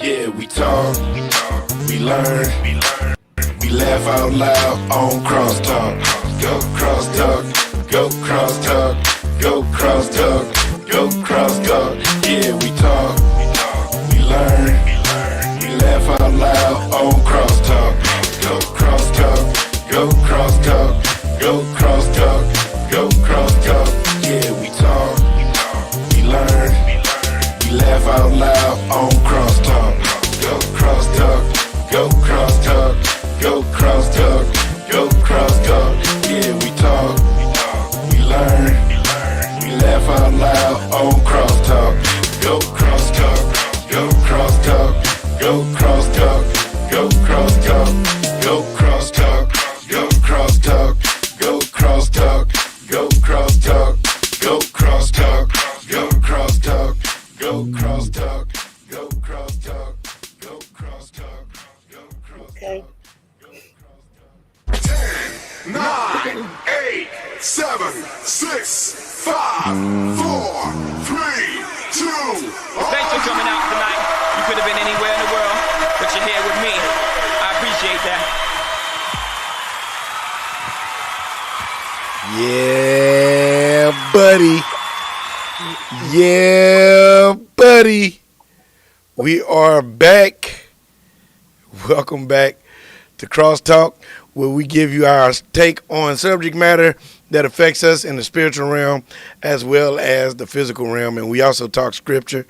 Yeah, we talk, we learn, we laugh out loud on CrossTalk. Go CrossTalk, go CrossTalk, go CrossTalk, go CrossTalk. Yeah, we talk, we learn, we laugh out loud on CrossTalk. Go CrossTalk, go CrossTalk, go CrossTalk, go CrossTalk. Yeah, we talk, we learn, we laugh out loud on CrossTalk. Go CrossTalk, go CrossTalk, go CrossTalk, go CrossTalk. Yeah, we talk, we learn, we laugh out loud on CrossTalk. Go CrossTalk, go CrossTalk, go CrossTalk, go CrossTalk, go CrossTalk, go CrossTalk, go CrossTalk, go CrossTalk, go CrossTalk, go CrossTalk, go CrossTalk, go CrossTalk, go CrossTalk, go CrossTalk. Okay. 10, 9, 8, 7, 6, 5, 4, 3, 2. Thanks for coming out tonight. You could have been anywhere in the world, but you're here with me. I appreciate that. Yeah, buddy. Yeah, buddy. We are back. Welcome back to CrossTalk, where we give you our take on subject matter that affects us in the spiritual realm as well as the physical realm. And we also talk scripture.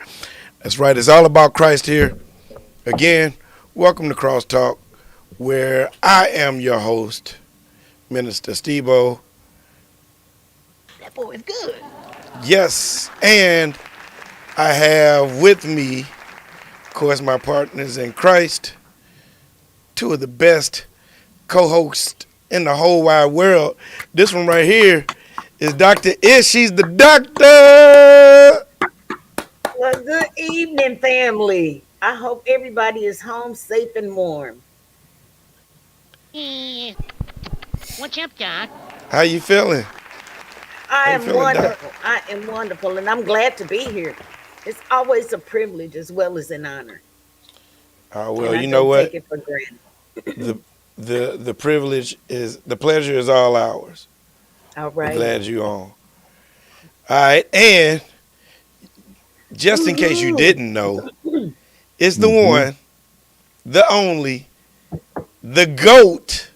That's right. It's all about Christ here. Again, welcome to CrossTalk, where I am your host, Minister STEBO. That boy is good. Yes, and I have with me, of course, my partners in Christ, two of the best co-hosts in the whole wide world. This one right here is Dr. Ish. She's the doctor. Well, good evening, family. I hope everybody is home safe and warm. What's up, Doc? How you feeling? I you am feeling, Doc? wonderful. I am wonderful, and I'm glad to be here. It's always a privilege as well as an honor. Well, And I you know don't what? take it for granted. The privilege is, the pleasure is all ours. All I'm right. glad you on. All right, and just in case you didn't know, it's the one, the only, the GOAT,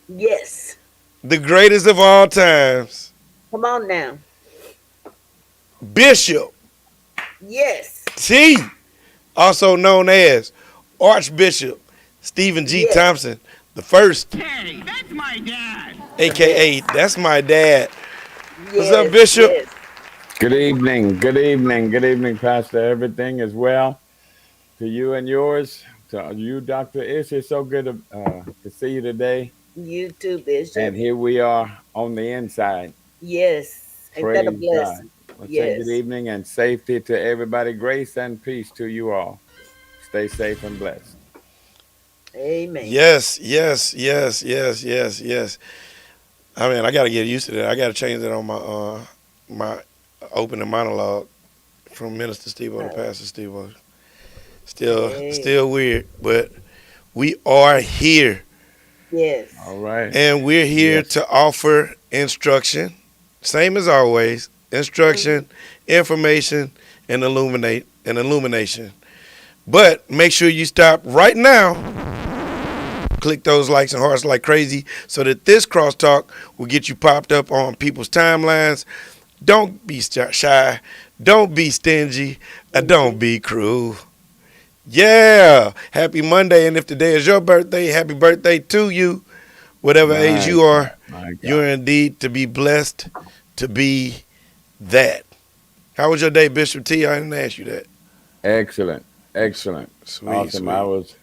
Yes. the greatest of all times, Come on now. Bishop Yes. T, also known as Archbishop Stephen G. Yes. Thompson, the first, Hey, that's my dad. a.k.a. That's my dad. What's Yes, up, Bishop? yes. Good evening, good evening, good evening, Pastor. Everything is well to you and yours. To you, Dr. Ish, it's so good to see you today. You too, Bishop. And here we are on the inside. Yes. Ain't Praise that a God. blessing? Let's say Yes. good evening and safety to everybody. Grace and peace to you all. Stay safe and blessed. Amen. Yes. I mean, I got to get used to that. I got to change that on my opening monologue from Minister Steve-O to Pastor Steve-O. Still weird, but we are here. Yes. All right. And we're here Yes. to offer instruction, same as always, instruction, information, and illumination. But make sure you stop right now. Click those likes and hearts like crazy so that this crosstalk will get you popped up on people's timelines. Don't be shy. Don't be stingy. Don't be cruel. Yeah. Happy Monday. And if today is your birthday, happy birthday to you. Whatever age you are, you're indeed to be blessed to be that. How was your day, Bishop T? I didn't ask you that. Excellent. Sweet, Awesome. sweet.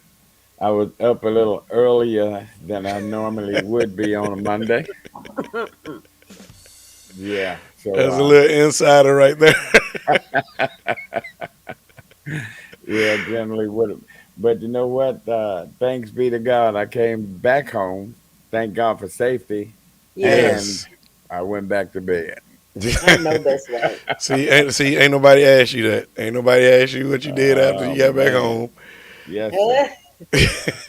I was up a little earlier than I normally would be on a Monday. Yeah. So That's a little insider right there. yeah, generally would. But you know what? Thanks be to God. I came back home. Thank God for safety. Yes. And I went back to bed. I know that's right. See, ain't nobody asked you that. Ain't nobody asked you what you did after you got back home. Yes, sir.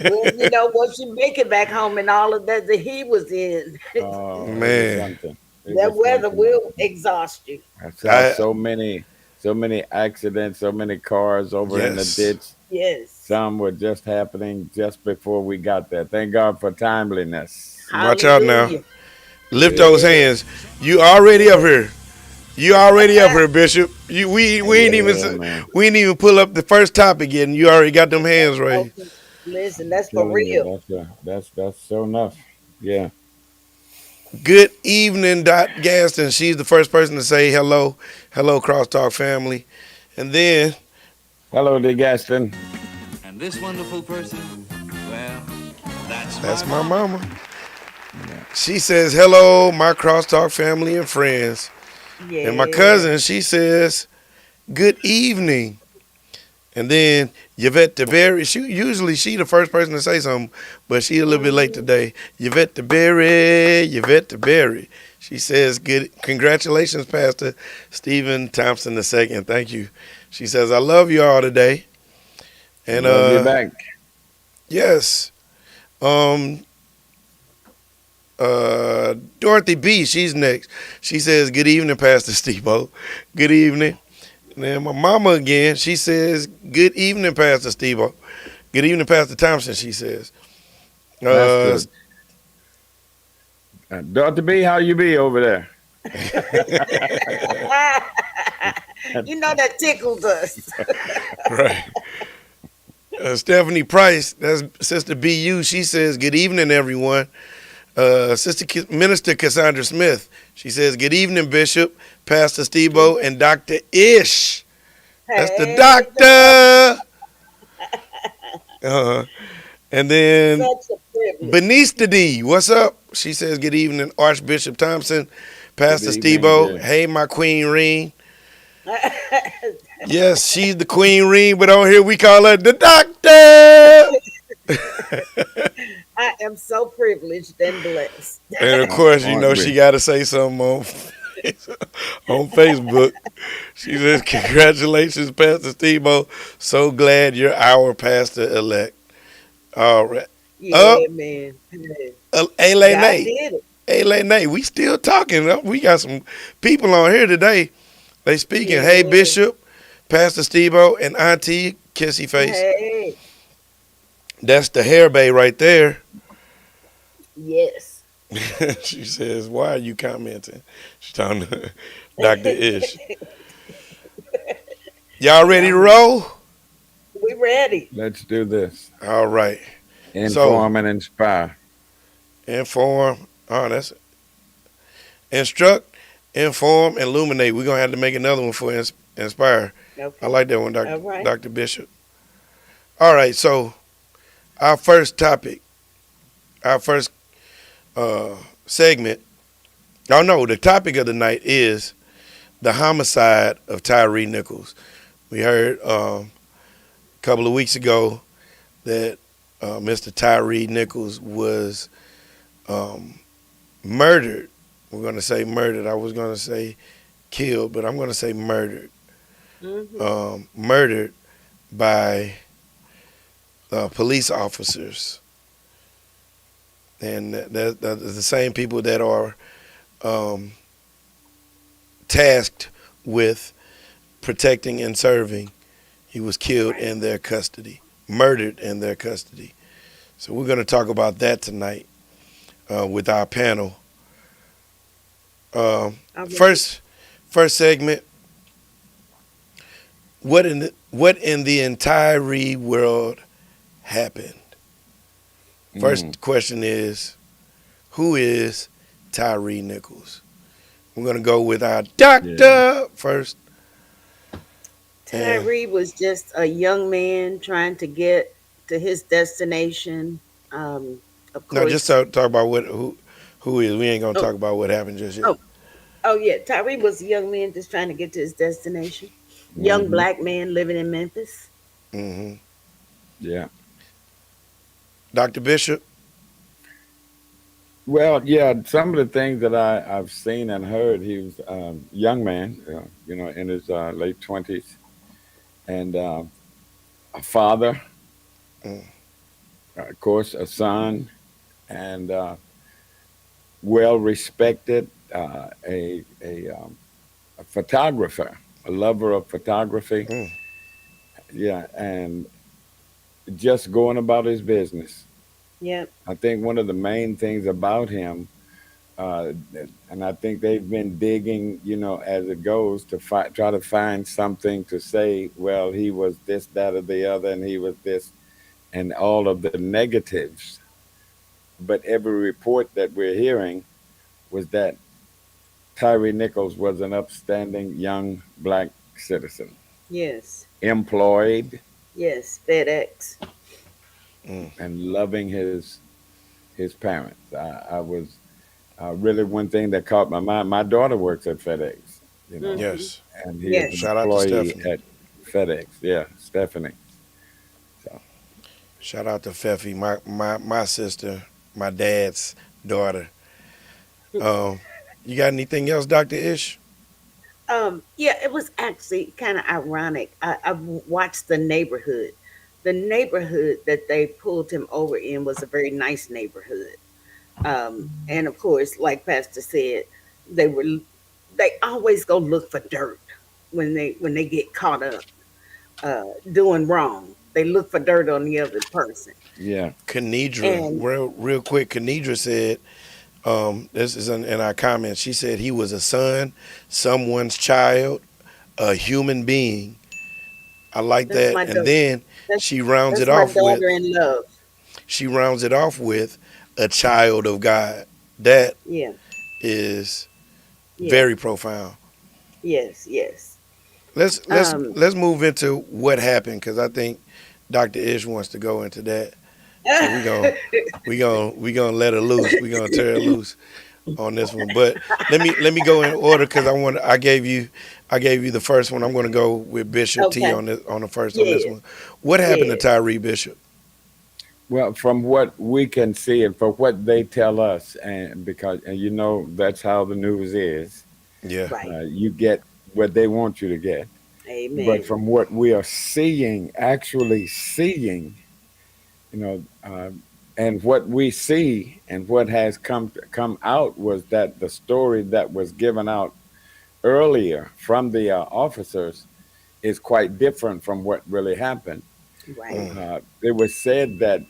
Well, once you make it back home and all of that he was in, Oh, it was Man, something. It that was weather something else. will exhaust you. I saw I so many accidents, so many cars over in the yes. ditch. Yes. Some were just happening just before we got there. Thank God for timeliness. Watch out now. Hallelujah. Lift those Yeah, Yes. hands. You already up Yes. here. You already up here, Bishop. yeah, man. We ain't even pull up the first topic yet, and you already got them hands raised. Okay. Listen, that's for Telling you, real. that's so enough. Yeah. Good evening, Dot Gaston. She's the first person to say hello, hello, CrossTalk family, and then Hello, De Gaston. And this wonderful person, well, that's my mama. She says hello, my CrossTalk family and friends, and my Yeah. cousin. She says good evening. And then Yvette DeBerry, she the first person to say something, but she a little bit late today. Yvette DeBerry. She says, "Good, congratulations, Pastor Stephen Thompson II. Thank you." She says, "I love you all today." And Love you back. yes, um, Dorothy B. She's next. She says, "Good evening, Pastor Steve-O. Good evening." And then my mama again, she says, "Good evening, Pastor Steve. Good evening, Pastor Thompson," she says. Uh, Pastor Dr. B, how you be over there? That tickles us. right. Stephanie Price, that's Sister BU, she says, "Good evening, everyone." Minister Cassandra Smith, she says, "Good evening, Bishop, Pastor Steve-O, and Dr. Ish." That's the Hey, doctor. And then such a privilege. Benista D, what's up? She says, "Good evening, Archbishop Thompson, Pastor Good evening. Steve-O. Yeah. Hey, my Queen Reen." Yes, she's the Queen Reen, but on here we call her the doctor. I am so privileged and blessed. And of course, Aren't she we? got to say something on Facebook. She says, "Congratulations, Pastor Steve-O. So glad you're our pastor elect." All right. Yeah, man. Hey, Ailey God Nate. did it. Ailey Nate, we still talking. We got some people on here today. They speaking. Hey, Yeah. Bishop, Pastor Steve-O, and Auntie Kissy Face. Hey, That's the hair bay right there. yes. She says, "Why are you commenting?" She's talking to Dr. Ish. Y'all ready to roll? We ready. Let's do this. All right. Inform and inspire. Inform. Oh, that's instruct, inform, and illuminate. We're going to have to make another one for inspire. Okay. I like that one, All right. Dr. Bishop. All right, so our first topic, our first segment. Oh, no, the topic of the night is the homicide of Tyre Nichols. We heard a couple of weeks ago that Mr. Tyre Nichols was murdered. We're going to say murdered. I was going to say killed, but I'm going to say murdered. Murdered by police officers. And that's the same people that are tasked with protecting and serving. He was killed in their custody, murdered in their custody. So we're going to talk about that tonight with our panel. First segment. What in the entire world happened? First question is, who is Tyre Nichols? We're going to go with our doctor first. Tyre was just a young man trying to get to his destination. Of course. No, just talk about who is. We ain't going to talk about what happened just yet. Oh yeah, Tyre was a young man just trying to get to his destination. Young black man living in Memphis. Mm-hmm. Yeah. Dr. Bishop? Well, yeah, some of the things that I've seen and heard, he was a young man, in his late 20s, and a father Of course, a son, and well respected, a photographer, a lover of photography. Mm. Yeah, and just going about his business. Yep. I think one of the main things about him, uh, and I think they've been digging, as it goes to try to find something to say. Well, he was this, that, or the other, and he was this, and all of the negatives. But every report that we're hearing was that Tyre Nichols was an upstanding young black citizen, Yes. employed Yes. FedEx. Mm. and loving his parents. I was really one thing that caught my mind. My daughter works at FedEx, Hmm. Yes. and he is an Yes. Shout out to employee Stephanie. at FedEx. Yeah, Stephanie. So Shout out to Feffy, my sister, my dad's daughter. Um, you got anything else, Dr. Ish? Yeah, it was actually kind of ironic. I watched the neighborhood. The neighborhood that they pulled him over in was a very nice neighborhood. And of course, like Pastor said, they were they always go look for dirt when they get caught up doing wrong. They look for dirt on the other person. yeah, Kenedra, And real quick, Kenedra said, this is in our comments, she said he was a son, someone's child, a human being. I like that's that. my And daughter. then That's she rounds it that's my off with, daughter in love. she rounds it off with a child of God. That Yeah, is yeah, very profound. yes, yes. Let's let's Um, let's move into what happened because I think Dr. Ish wants to go into that. So we gonna let her loose. We gonna tear her loose on this one. But let me go in order because I gave you the first one. I'm gonna go with Bishop T okay. on the first on this Yeah, one. What happened to yeah. Tyree Bishop? well, from what we can see and for what they tell us, and because and that's how the news is. Yeah. Right. You get what they want you to get. But Amen. from what we are seeing, actually seeing, you know, uh, and what we see and what has come out was that the story that was given out earlier from the officers is quite different from what really happened. Right. Mm. It was said that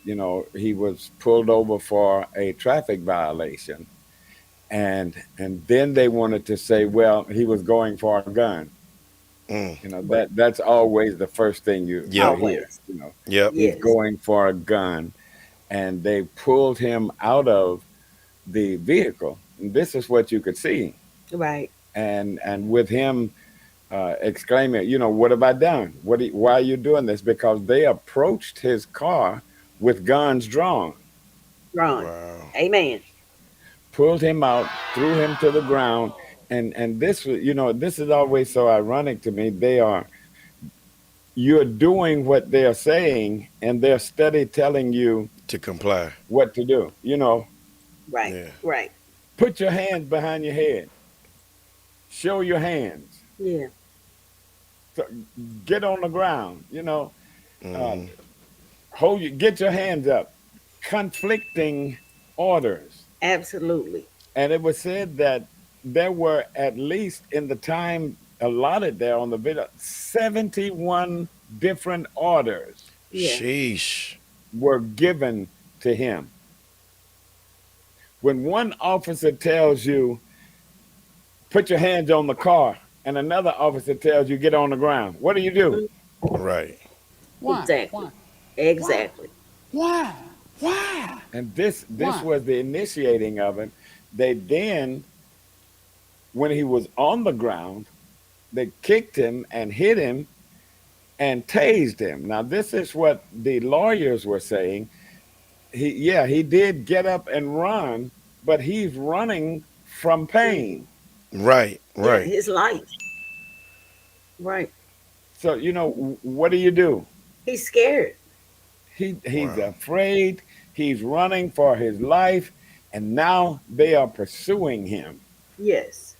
he was pulled over for a traffic violation, and then they wanted to say, well, he was going for a gun. Mm. Right. That's always the first thing you Yep. hear. Always. Yep. He's Yes. going for a gun, and they pulled him out of the vehicle. And this is what you could see, Right. and with him exclaiming, what have I done? Why are you doing this? Because they approached his car with guns drawn, Ron. Wow. Amen. pulled him out, threw him to the ground, and this was, this is always so ironic to me. You're doing what they're saying, and they're steady telling you To comply. what to do. Right. Yeah. Right. Put your hands behind your head, show your hands, Yeah. so get on the ground. Uh, Mm. get your hands up. Conflicting orders. Absolutely. And it was said that there were, at least in the time allotted there on the video, 71 different orders Yeah. Sheesh. were given to him. When one officer tells you, put your hands on the car, and another officer tells you, get on the ground, what do you do? Mhm. Right. Exactly. Exactly. And this was the initiating of it. They then, when he was on the ground, they kicked him and hit him and tased him. Now, this is what the lawyers were saying. He did get up and run, but he's running from Hmm. pain. Right. Yeah. Right. His life. Right. So, what do you do? He's scared. He's Wow. afraid. He's running for his life, and now they are pursuing him. Yes.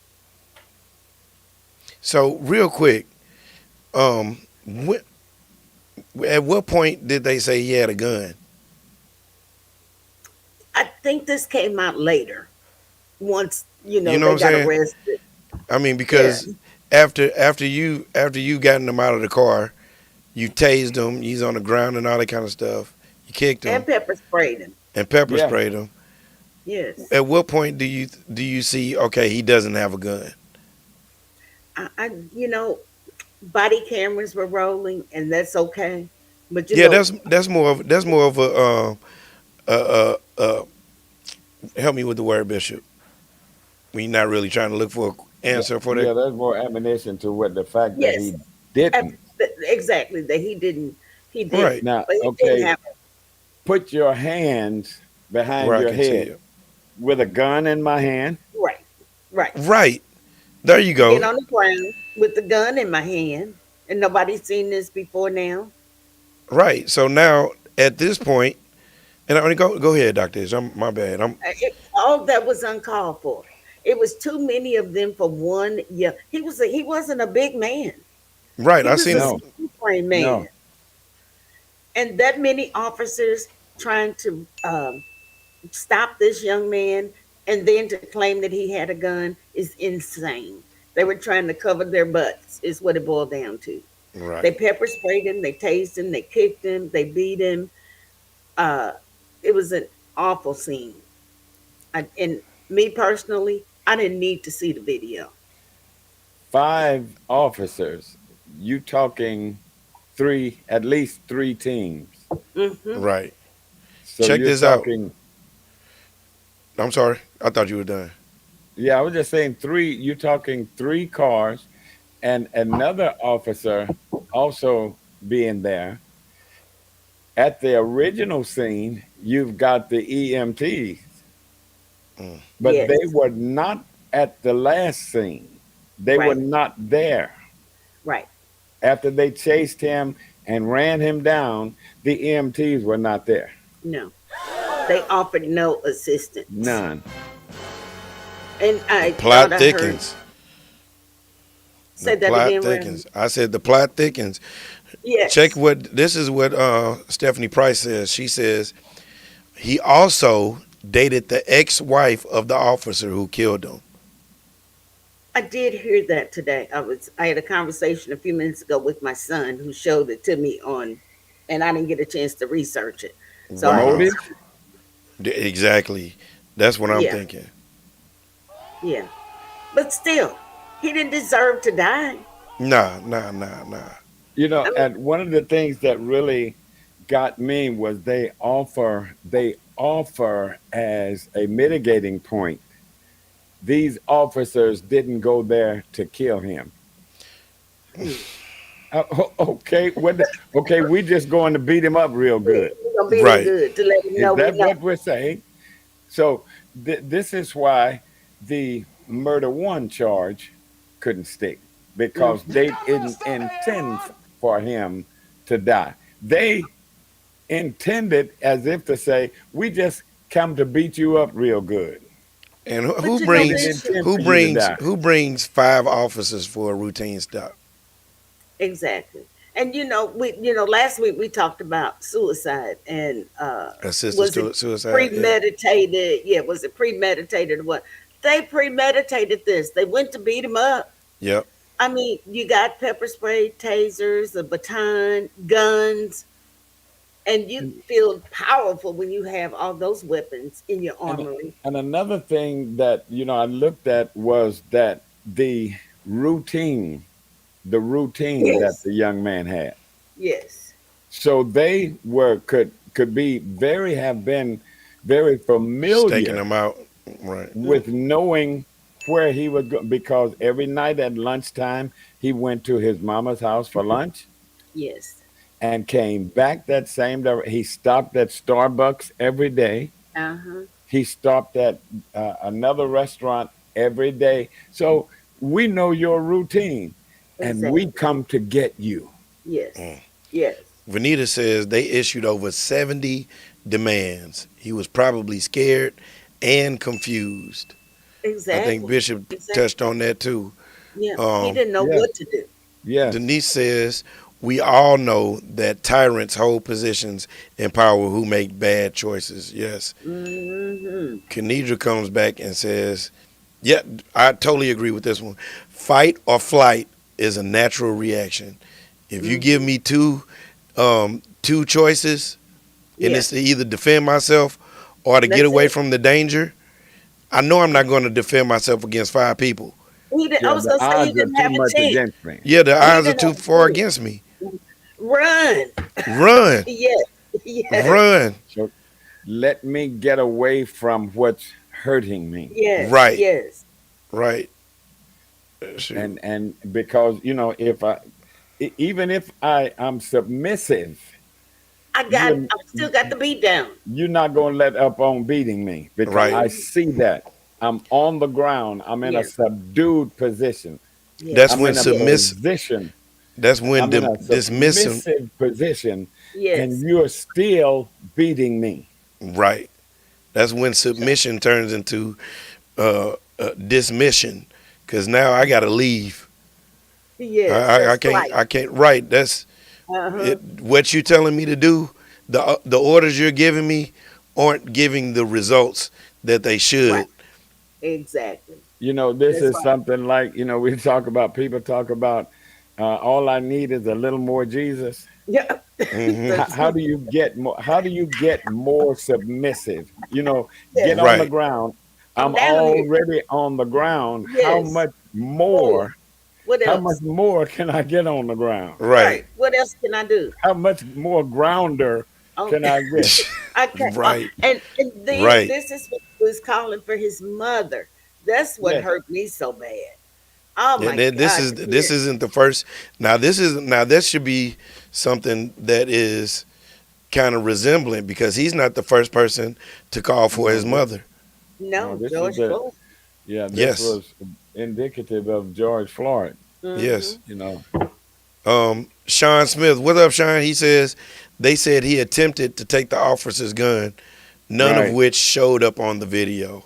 So real quick, when At what point did they say he had a gun? I think this came out later. Once You know what they I'm got saying? arrested. I mean, Yeah, because after you gotten him out of the car, you tased him. He's on the ground and all that kind of stuff. You kicked him and pepper sprayed him. and pepper Yeah. sprayed him. Yes, At what point do you see? Okay, he doesn't have a gun. I body cameras were rolling, and that's okay. But Yeah, that's more of a help me with the word, Bishop. We're not really trying to look for an answer for Yeah, that. there's more ammunition to what the fact that yes, he didn't. exactly that he didn't. He didn't, Right, Now, but he didn't okay, have. put your hands behind where I your can see head it. with a gun in my hand. Right, right. Right, there you Get go. on the ground with the gun in my hand, and nobody's seen this before now. Right. So now at this point, and I mean, go ahead, Doctor. My bad. All that was uncalled for. It was too many of them for one. Yeah, he wasn't a big man. Right. He I was seen a it. No, small frame no. man, and that many officers trying to stop this young man, and then to claim that he had a gun is insane. They were trying to cover their butts. Is what it boiled down to. They Right. pepper sprayed him. They tased him. They kicked him. They beat him. Uh, it was an awful scene. And me personally, I didn't need to see the video. 5 officers. You talking three, at least 3 teams. Hmm. Right. So Check you're this out. talking, I'm sorry. I thought you were done. yeah, I was just saying three, you're talking 3 cars and another officer also being there. At the original scene, you've got the EMTs, Mm. but they Yes, were not at the last scene. They were right, not there. right. After they chased him and ran him down, the EMTs were not there. No, they offered no assistance. None. And The I thought plot I heard thickens. The say that plot again, thickens. Reverend. I said the plot thickens. Check Yes, what this is. What Stephanie Price says. She says he also dated the ex-wife of the officer who killed him. I did hear that today. I had a conversation a few minutes ago with my son who showed it to me on, and I didn't get a chance to research it. So I Wow. Motive? just Exactly. That's what I'm yeah, thinking. yeah. But still, he didn't deserve to die. Nah. You know, I mean, and one of the things that really got me was they offer as a mitigating point. These officers didn't go there to kill him. Okay, okay, we just going to beat him up real good. we're gonna beat him Right. good to let him Is know we that know. what we're saying? So this is why the murder one charge couldn't stick because Mm. they didn't intend for him to die. They intended as if to say, "We just come to beat you up real good." And But who you know They didn't brings this should intend who for you to brings die. who brings 5 officers for a routine stop? exactly. And last week we talked about suicide and Assistance was it to suicide. Yeah. premeditated? Yeah, was it premeditated or what? They premeditated this. They went to beat him up. Yep. I mean, you got pepper spray, tasers, a baton, guns, and you feel powerful when you have all those weapons in your And armory. and another thing that I looked at was that routine, the routine that Yes, the young man had. yes, So they were could be very have been very Staking familiar them out. Right. with knowing where he was going because every night at lunchtime he went to his mama's house for lunch yes. and came back that same day. He stopped at Starbucks every day. Uh huh. He stopped at another restaurant every day. So we know your routine and we Exactly. come to get you. Yes, yes. Vanita says they issued over 70 demands. He was probably scared and confused. I think Exactly. Bishop Exactly. touched on that too. Yeah. He Um, didn't know Yes, what to do. yes. Denise says, we all know that tyrants hold positions in power who make bad choices. Yes. Mm-hmm. Kenidra comes back and says, yeah, I totally agree with this one. Fight or flight is a natural reaction. If you give me two choices, and Yeah. it's to either defend myself or to get That's away it. from the danger, I know I'm not going to defend myself against 5 people. I Yeah, was the gonna say he odds are didn't too have a much chance. against me. Yeah, the He odds are didn't too have far a chance. against me. Run. Run, Yes. Yes. run. So let me get away from what's hurting me. Yes. Right, Yes. right. Shoot. And because if even if I am submissive, you're I still got the beat down. you're not gonna let up on beating me because Right. I see that I'm on the ground. I'm in a Yes. subdued position. That's Yes. I'm when in a submiss. position. That's when I'm in a dismissing. submissive position, and Yes. you're still beating me. Right. That's when submission turns into dismission. Because now I got to leave. Yes. I That's can't. flight. I can't. Right. That's Uh-huh. it. What you telling me to do. The orders you're giving me aren't giving the results that they Right. should. Exactly. This That's is right. something like we people talk about. All I need is a little more Jesus. Yeah. Hmm. That's How do you get more? How do you get more submissive? Get yes. on the Right. ground. I'm I'm down here. already on the ground. How Yes. much More. more? What How much else? more can I get on the ground? Right. Right. What else can I do? How much more grounder Oh, can I get? okay. Right. And then Right. this is what he was calling for his mother. That's what Yes. hurt me so bad. Oh And my then this God. is To this hear. isn't the first. Now this should be something that is kind of resembling because he's not the first person to call for No, his mother. no. No, This is George the Floyd. Yeah. This Yes. was indicative of George Floyd. Yes. Mm-hmm. You know. Sean Smith, what up, Sean? He says they said he attempted to take the officer's gun, none of Right. which showed up on the video.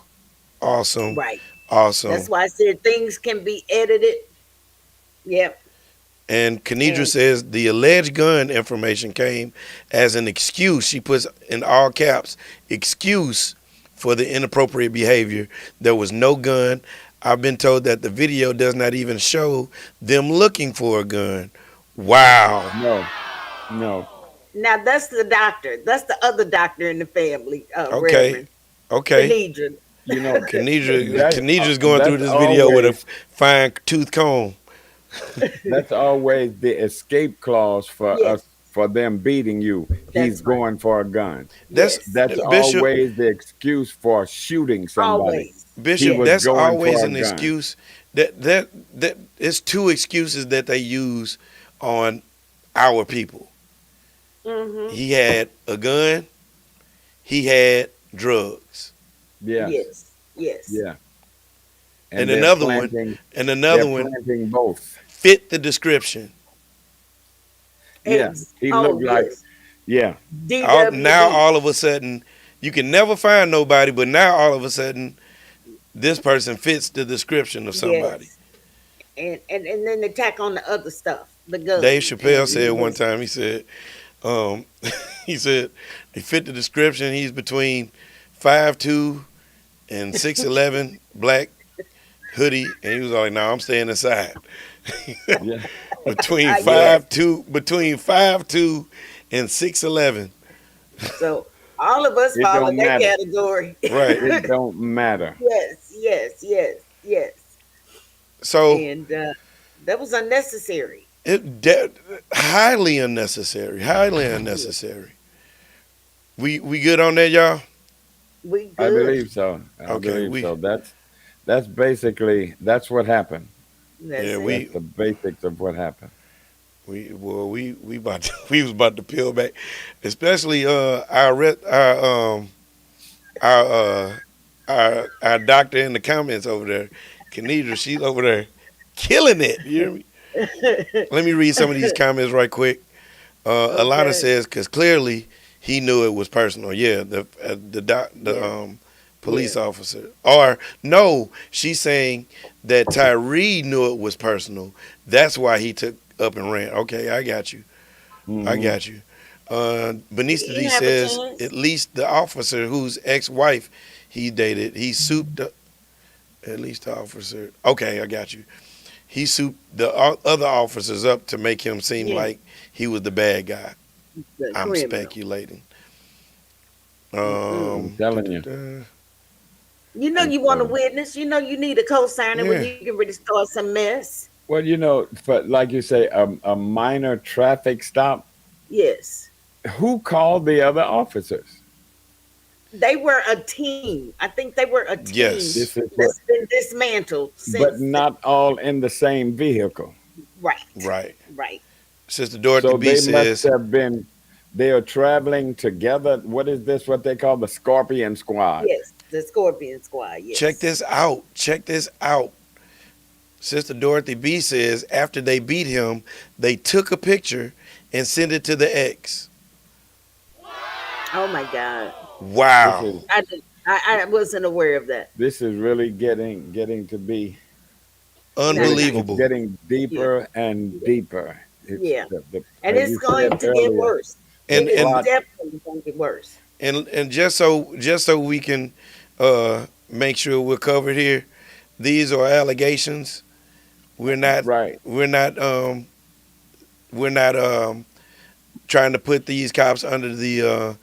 Awesome. Right. Awesome. That's why I said things can be edited. Yep. And Kenidra And says the alleged gun information came as an excuse. She puts in all caps, excuse for the inappropriate behavior. There was no gun. I've been told that the video does not even show them looking for a gun. Wow. No. No. now that's the doctor. That's the other doctor in the family, Okay. Reverend Okay. Kenidra. You know. That's Kenidra's going through that's this video with a always fine tooth comb. that's always the escape clause for Yes, us for them beating you. He's that's right. going for a gun. That's Yes, That's yes. Bishop. always the excuse for shooting somebody. Always. He Bishop, was Yes. that's going always for a an gun. excuse. That it's two excuses that they use on our people. Mm-hmm. He had a gun. He had drugs. Yes. Yes. Yes. Yeah. And they're another one. planting And they're another one planting both. fit the description. Yeah. He Oh looked like yes. yeah. Now DWB. all of a sudden, you can never find nobody, but now all of a sudden, this person fits the description of somebody. Yes. And then they tack on the other stuff, the gun. Dave Chappelle said one Yes. time, he said, um, he said, he fit the description. He's between 5'2" and 6'11", black hoodie, and he was like, "No, I'm staying inside." Yeah. between Yes. 5'2" and 6'11". So all of us It fall don't in that matter. category. Right. It don't matter. Yes. Yes. Yes. Yes. So And that was unnecessary. highly unnecessary. Highly unnecessary. We good on that, y'all? We good. I believe so. I Okay, believe so. That's basically that's what happened. That's Yeah, it. That's the basics of what happened. we about to, we was about to peel back, especially our doctor in the comments over there, Kenidra. She's over there killing it. You hear me? Let me read some of these comments right quick. Alana Okay. says, because clearly he knew it was personal. Yeah, the Yeah. police officer. Or no, she's saying that Tyree knew it was personal. That's why he took up and ran. Okay, I got you. I Mhm. got you. Benita He D have a says chance. at least the officer whose ex-wife he dated, he souped up. At least the officer. Okay, I got you. He souped the other officers up to make him seem Yeah, like he was the bad guy. the I'm criminal. speculating. I'm telling you. You know And you want a so, witness. You know you need a co-signer when Yeah. you can really start some mess. well, for like you say, a minor traffic stop. Yes. Who called the other officers? They were a team. I think they were a team Yes. This is what, that's been dismantled but since. not all in the same vehicle. Right. Right. Right. Sister Dorothy So B they must says, have been. They are traveling together. What is this? What they call the Scorpion Squad? Yes. The Scorpion Squad. check Yes. this out. Check this out. Sister Dorothy B says after they beat him, they took a picture and sent it to the ex. Oh my God. This Wow. is I wasn't aware of that. this is really getting to be. Not nice. It's Unbelievable. getting deeper and deeper. It's Yeah. the And as it's you going said to get earlier. worse. And It is and definitely going to get worse. and just so we can make sure we're covered here, these are allegations. We're not Right. we're not we're not trying to put these cops under the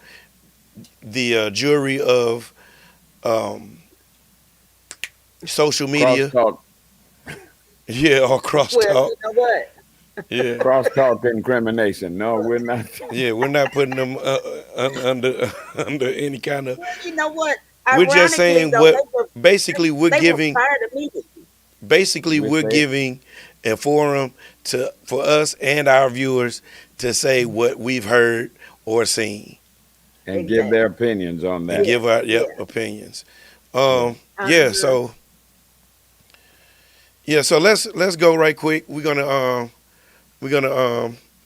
jury of social media. Crosstalk, Yeah, or Well, crosstalk. you know what? Yeah, crosstalk incrimination. No, we're not. yeah, we're not putting them under under any kind of. Well, you know what? We're just Ironically, saying though, what basically we're they were giving. fired immediately. Basically, We we're say giving a forum for us and our viewers to say what we've heard or seen and give their opinions on and that. give our Yeah. opinions. Yeah. Yeah, Uh-huh. so let's go right quick. We're gonna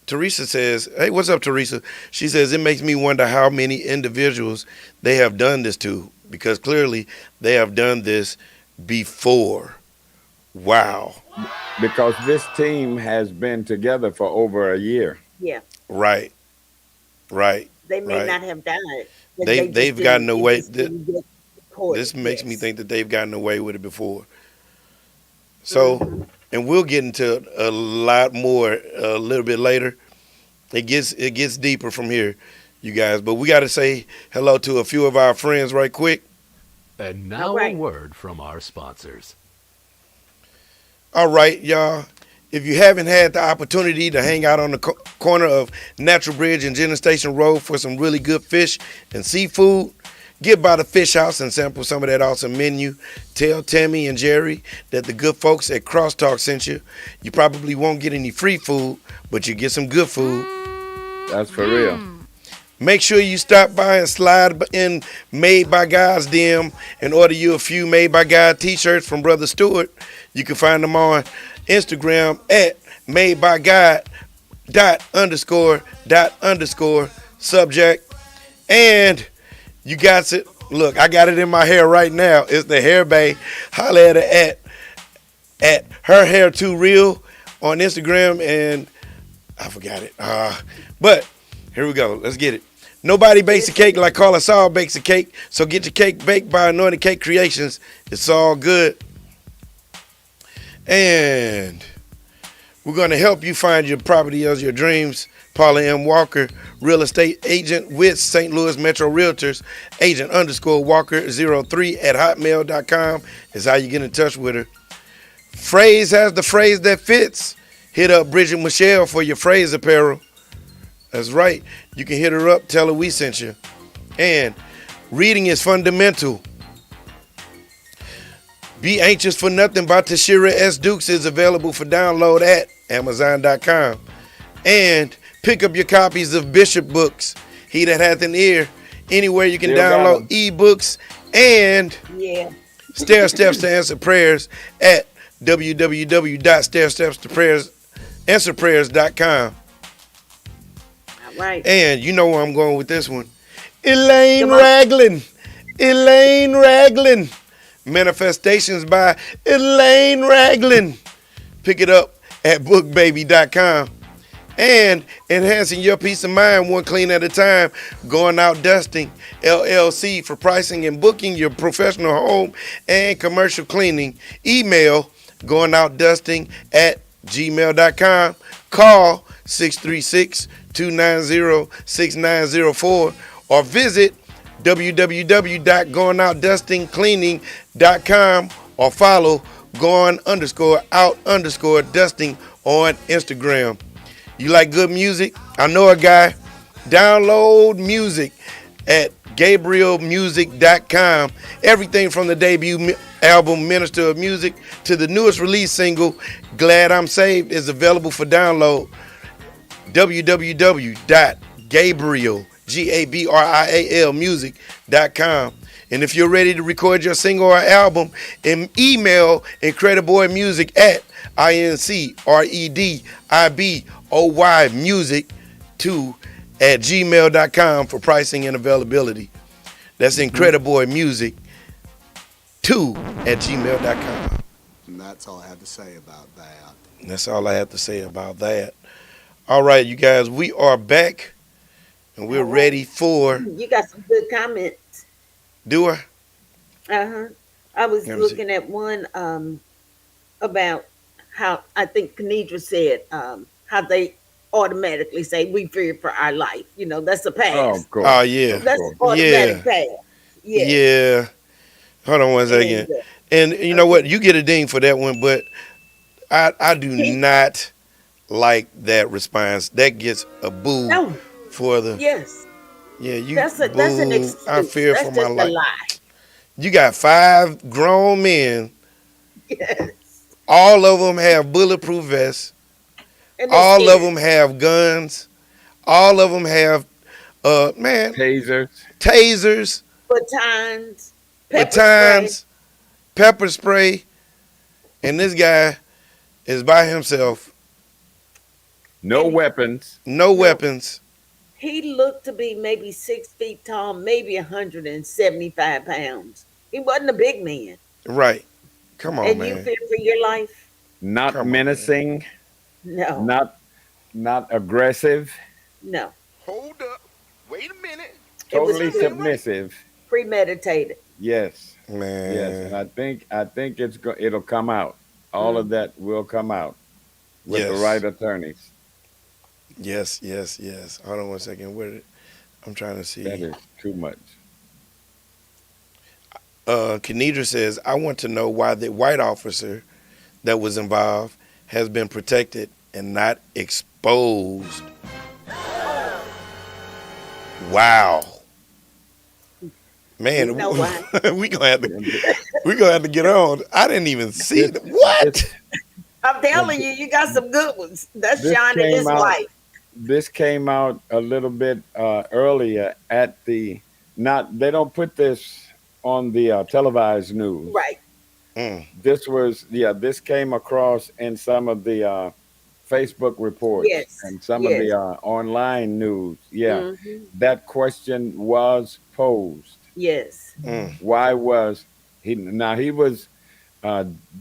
Teresa says, "Hey, what's up, Teresa?" She says, "It makes me wonder how many individuals they have done this to, because clearly they have done this before." Wow. Because this team has been together for over a year. Yeah, Right. Right. they may Right. not have died. But They've gotten away. just didn't get reported. This makes me Yes. think that they've gotten away with it before. So, and we'll get into a lot more a little bit later. It gets deeper from here, you guys. But we got to say hello to a few of our friends right quick. And now All right. a word from our sponsors. All right, y'all. If you haven't had the opportunity to hang out on the corner of Natural Bridge and Jenner Station Road for some really good fish and seafood, get by the Fish House and sample some of that awesome menu. Tell Tammy and Jerry that the good folks at CrossTalk sent you. You probably won't get any free food, but you get some good food. That's for real. Make sure you stop by and slide in Made by God's DM and order you a few Made by God t-shirts from Brother Stewart. You can find them on Instagram at madebygod._._subject. And you got it. Look, I got it in my hair right now. It's the Hair Bay. Holla at her at Her Hair Too Real on Instagram, and I forgot it. But here we go. Let's get it. Nobody bakes a cake like Carla Saul bakes a cake. So get your cake baked by Anointed Cake Creations. It's all good. And we're going to help you find your property of your dreams. Paula M. Walker, real estate agent with St. Louis Metro Realtors. Agent_Walker03@hotmail.com is how you get in touch with her. Phrase has the phrase that fits. Hit up Bridget Michelle for your phrase apparel. That's right. You can hit her up, tell her we sent you. And reading is fundamental. Be Anxious for Nothing by Tashira S. Dukes is available for download at Amazon.com. And pick up your copies of Bishop books. He That Hath an Ear. Anywhere you can Still got download 'em. ebooks and Yeah. Stair Steps to Answer Prayers at www.stairsteps-to-answerprayers.com. All right. And you know where I'm going with this one. Elaine Come on. Ragland. Elaine Ragland. Manifestations by Elaine Ragland. Pick it up at bookbaby.com. And enhancing your peace of mind one clean at a time, Going Out Dusting LLC for pricing and booking your professional home and commercial cleaning. Email goingoutdusting@gmail.com. Call 636-290-6904 or visit www.goingoutdustingcleaning.com or follow going_out_dusting on Instagram. You like good music? I know a guy. Download music at GabrielMusic.com. Everything from the debut album Minister of Music to the newest release single Glad I'm Saved is available for download. www.GabrielMusic.com. And if you're ready to record your single or album, email IncrediBoyMusic at IncrediBoymusic2@gmail.com for pricing and availability. That's IncrediBoymusic2@gmail.com. And that's all I have to say about that. That's all I have to say about that. All right, you guys, we are back and we're ready for. You got some good comments. Do I? I was Let me see. looking at one about how I think Kenidra said how they automatically say we fear for our life. You know, that's a pass. Oh, of course. Oh, yeah. That's an automatic pass. Yeah. Yeah. Hold on one second. And you know what? You get a ding for that one, but I do not like that response. That gets a boo No. for the. Yes. Yeah, you. That's an boo. excuse. I fear That's for my just a life. lie. You got 5 grown men. Yes. All of them have bulletproof vests. And they're All of scared. them have guns. All of them have, Tasers. tasers, Batons. batons, pepper spray, and this guy is by himself, No weapons. no weapons. He looked to be maybe 6 feet tall, maybe 175 pounds. He wasn't a big man. Right. Come on, And you man. fear for your life? Not Come on, menacing. No. Not aggressive. No. Hold up. Wait a minute. It was Totally submissive. premeditated. Yes. Man. Yes. And I think it'll come out. All of that will come out with the Yes. right attorneys. Yes. Hold on one second. I'm trying to see. That is too much. Kenidra says, I want to know why the white officer that was involved has been protected and not exposed. Wow. Man, You know why? we gonna have to get on. I didn't even see what. I'm telling you, you got some good ones. That's This shining his came out- light. This came out a little bit earlier at the. They don't put this on the televised news. Right. This came across in some of the Facebook reports Yes, and some of the online news. Yeah, Mhm. that question was posed. Yes. Why was he? Now he was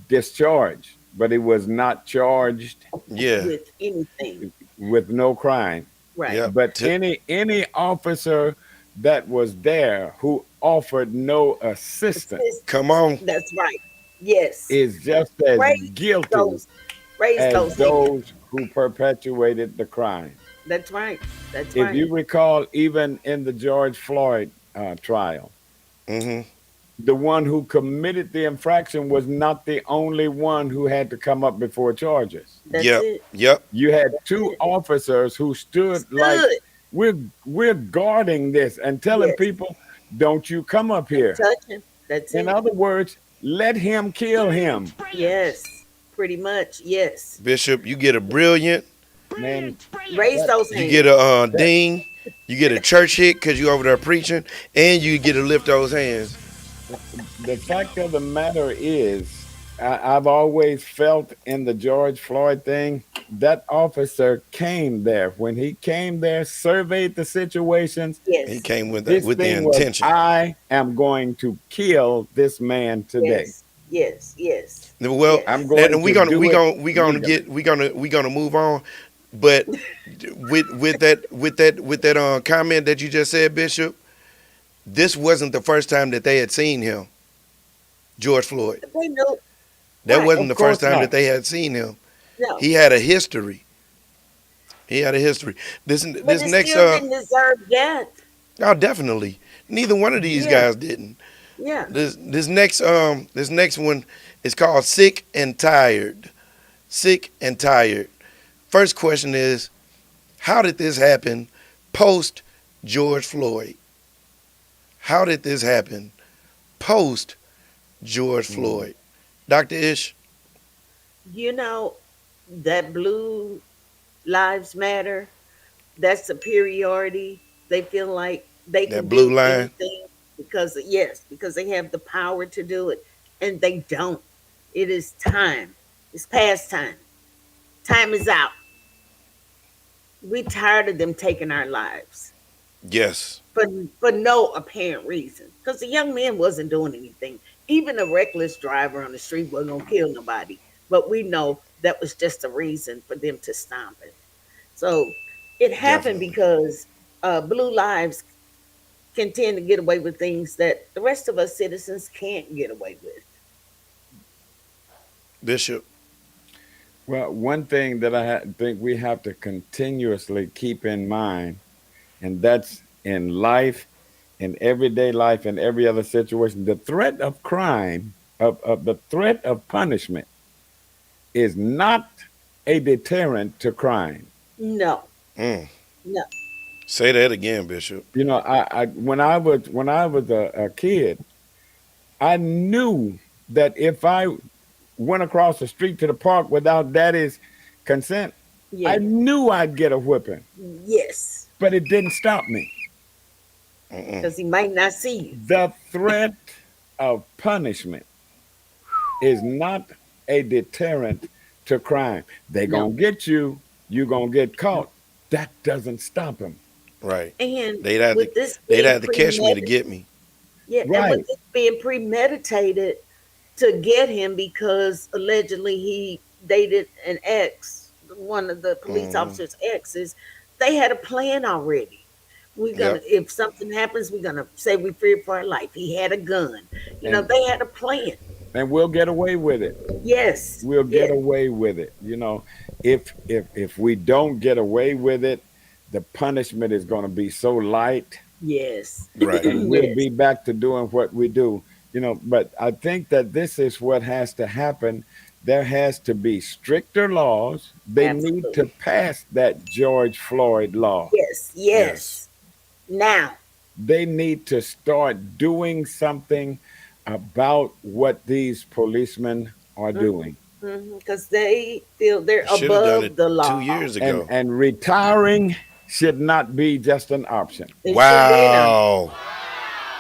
discharged, but he was not charged Yeah. With anything. with no crime. Right. Yeah. But any officer that was there who offered no assistance Come on. That's right. Yes. is just as Raise guilty Raise as those hands. those who perpetuated the crime. That's right. That's If right. you recall, even in the George Floyd trial, Mm-hmm. the one who committed the infraction was not the only one who had to come up before charges. That's Yep. it. Yep. You had 2 officers who stood like we're guarding this and telling Yes. people, don't you come up here. Touch him. That's In it. other words, let him kill him. Yes. Pretty much. Yes. Bishop, you get a brilliant, Man, Raise those you hands. get a ding, you get a church hit because you over there preaching, and you get to lift those hands. the fact of the matter is, I've always felt in the George Floyd thing, that officer came there. When he came there, surveyed the situations, Yes. He came with his the thing was, intention. I am going to kill this man today. Yes. Yes, yes, Well, I'm yes. going and to do it legally. we gonna move on, but with that comment that you just said, Bishop, this wasn't the first time that they had seen him, George Floyd. They know, That right? wasn't Of the first course time that not. they had seen him. No, He had a history. He had a history. This but this it next still didn't deserve death. oh, definitely, neither one of these Yeah, guys didn't. yeah. This next one is called Sick and Tired. Sick and Tired. First question is, how did this happen post George Floyd? How did this happen post George Mm. Floyd? Dr. Ish, You know that blue lives matter, that superiority. They feel like they can that blue do line. anything because, yes, because they have the power to do it, and they don't. It is time. It's past time. Time is out. We tired of them taking our lives Yes. for for no apparent reason. Because the young man wasn't doing anything. Even a reckless driver on the street wasn't gonna kill nobody. But we know that was just a reason for them to stop it. So it happened Definitely. because blue lives can tend to get away with things that the rest of us citizens can't get away with. Bishop. Well, one thing that think we have to continuously keep in mind, and that's in life, in everyday life, in every other situation, the threat of crime, of the threat of punishment is not a deterrent to crime. No, Mm. no. Say that again, Bishop. You know, when I was a kid, I knew that if I went across the street to the park without daddy's consent, I Yeah. knew I'd get a whipping, Yes. but it didn't stop me. Mm-mm. Because he might not see you. The threat of punishment is not a deterrent to crime. They No. gonna get you, you gonna get caught. That doesn't stop them. Right. And They'd have to with this they'd being have to catch me to premeditated, get me. yeah, and with Right. this being premeditated to get him because allegedly he dated an ex, one of the police Hmm. officers' exes, they had a plan already. We're gonna, Yep. if something happens, we're gonna say we feared for our life. He had a gun. You know, And they had a plan. and we'll get away with it. Yes, We'll get yes, away with it. You know, if we don't get away with it, the punishment is going to be so light, yes, Right. and we'll yes, be back to doing what we do. You know, but I think that this is what has to happen. There has to be stricter laws. They need to absolutely. pass that George Floyd law. Yes, Yes. yes. Now, They need to start doing something about what these policemen are doing. because they feel they're Should have done above it the 2 years law. ago. And retiring should not be just an option. It shouldn't be an option. Wow.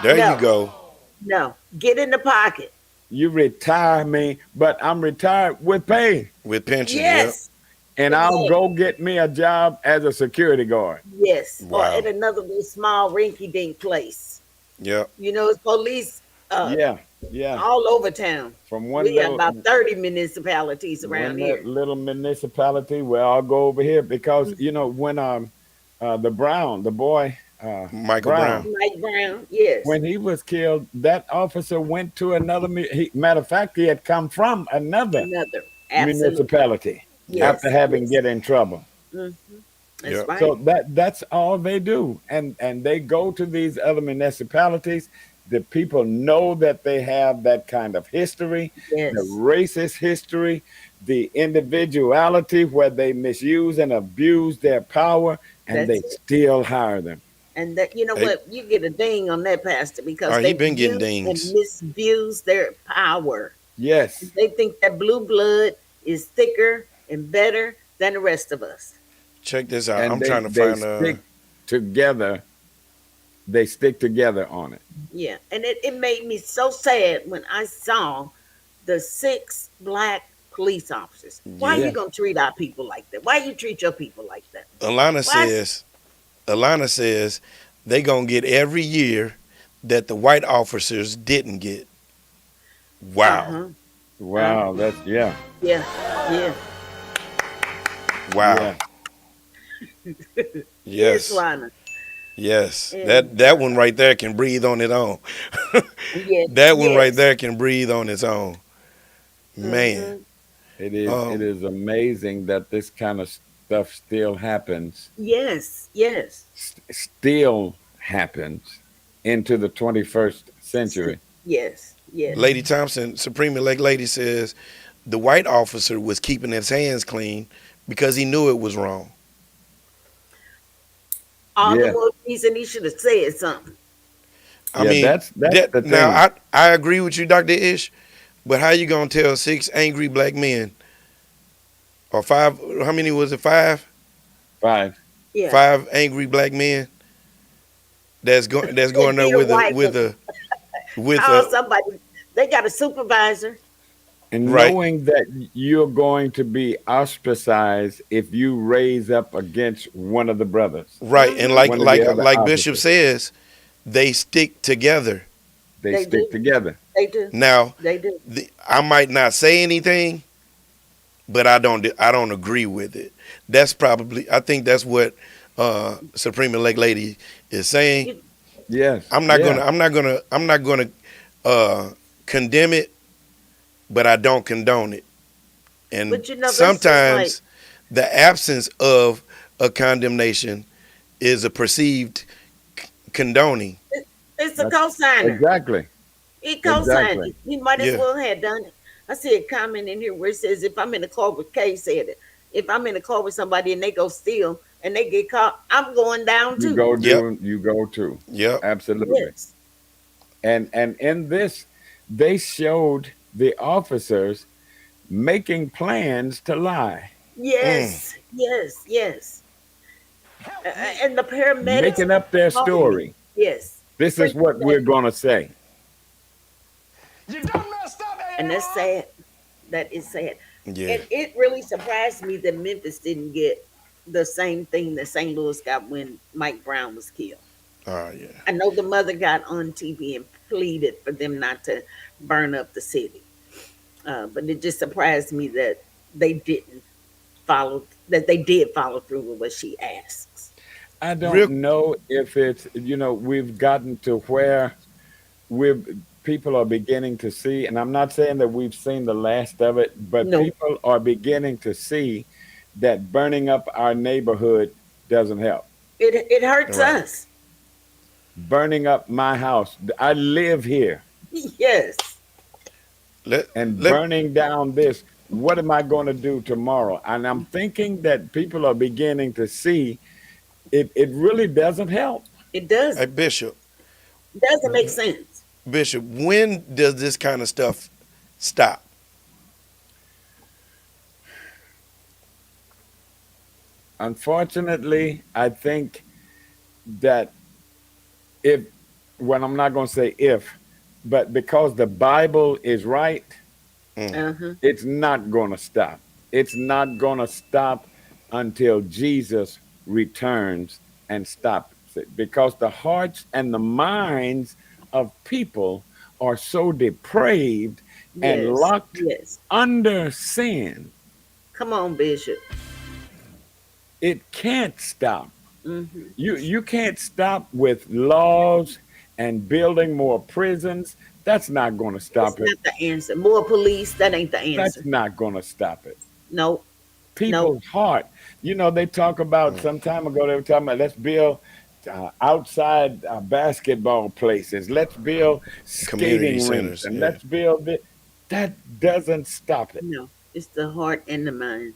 There you No, go. no. Get in the pocket. You retire me, but I'm retired with pay, With pension, yep. Yes, and I'll exactly. go get me a job as a security guard. Yes, or at Wow. another little small rinky-dink place. Yep. You know, it's police Yeah, yeah. all over town. From We got about 30 municipalities around one here. little municipality where I'll go over here because you know when the boy Michael Brown, Brown. Mike Brown, yes, when he was killed, that officer went to another. Matter of fact, he had come from another another. Absolutely. municipality after Yes, having yes. get in trouble. hmm That's Yep. right. So that's all they do, and they go to these other municipalities. The people know that they have that kind of history, the Yes, racist history, the individuality where they misuse and abuse their power, and they that's it. still hire them. And that, you know Hey, what, you get a ding on that, Pastor, because he they been getting use and dings. misuse their power. Yes, They think that blue blood is thicker and better than the rest of us. Check this out. and I'm they trying to they find stick together. They stick together on it. Yeah, and it made me so sad when I saw the 6 black police officers. Why yeah. you Yeah, gonna treat our people like that? Why you treat your people like that? Alana Why? says Alana says they gonna get every year that the white officers didn't get. Uh Wow. huh. Wow, that's yeah, Yeah, yeah. Wow. yeah. Yes, Yes. Lana. Yes. And That one right there can breathe on its own. yes, That one right yes. there can breathe on its own. Man. Mm-hmm. It Um is amazing that this kind of stuff still happens, Yes, yes. still happens into the 21st century. Yes, yes. Lady Thompson, Supreme Elect Lady says the white officer was keeping his hands clean because he knew it was wrong. All the Yeah, more reason he should have said something. I yeah. mean, That's that the now thing. I agree with you, Dr. Ish, but how you gonna tell six angry black men or five, how many was it? Five? Five. Yeah. Five angry black men that's And going there Peter with a White with call a somebody. They got a supervisor. And right, knowing that you're going to be ostracized if you raise up against one of the brothers, right, and Mm-hmm. one of the other like Bishop officers, says, they stick together. they They stick do. together. They do. Now, They do. I might not say anything, but I don't agree with it. That's probably I think that's what Supreme Elect Lady is saying. You, Yes, yeah. I'm not gonna condemn it, but I don't condone it. And but you know, that's just like sometimes the absence of a condemnation is a perceived condoning. it's a That's cosigner. exactly, He co-signed exactly. it. He might as Yeah, well have done it. I see a comment in here where it says, if I'm in a car with Kay said it. If I'm in a car with somebody and they go steal and they get caught, I'm going down You too. go yep, do, you go too. yep, Absolutely. Yes. And in this, they showed the officers making plans to lie, mm, Yes. Yes. Yes. And the paramedics making up their calling me. story. Yes. This is Freaking what we're that. going to say. You done messed up, And that's AR. sad. That is sad. yeah. And it really surprised me that Memphis didn't get the same thing that St. Louis got when Mike Brown was killed. Oh yeah. I know the mother got on TV and pleaded for them not to burn up the city. But it just surprised me that they didn't that they did follow through with what she asks. I don't Real know if it's, we've gotten to where we've people are beginning to see, and I'm not saying that we've seen the last of it, but No, people are beginning to see that burning up our neighborhood doesn't help. it hurts right. us. Burning up my house. I live here, Yes. Let and let burning down this. What am I going to do tomorrow? And I'm thinking that people are beginning to see it really doesn't help. It does. hey It Bishop, doesn't make sense. Bishop, when does this kind of stuff stop? Unfortunately, I think that if, well, I'm not going to say if, but because the Bible is right, Mm, Uh-huh. it's not going to stop. It's not going to stop until Jesus returns and stops it, because the hearts and the minds of people are so depraved and Yes. locked Yes. under sin. Come on, Bishop. It can't stop. Hmm. You can't stop with laws and building more prisons. That's not going to It's stop it. not the answer. More police, that ain't the That's answer. not going to stop it. No, no. People's heart. They talk about mm. some time ago. They were talking about, let's build outside basketball places. Let's build Community skating rinks, centers. and Yeah. let's build it. That doesn't stop it. No, it's the heart and the mind.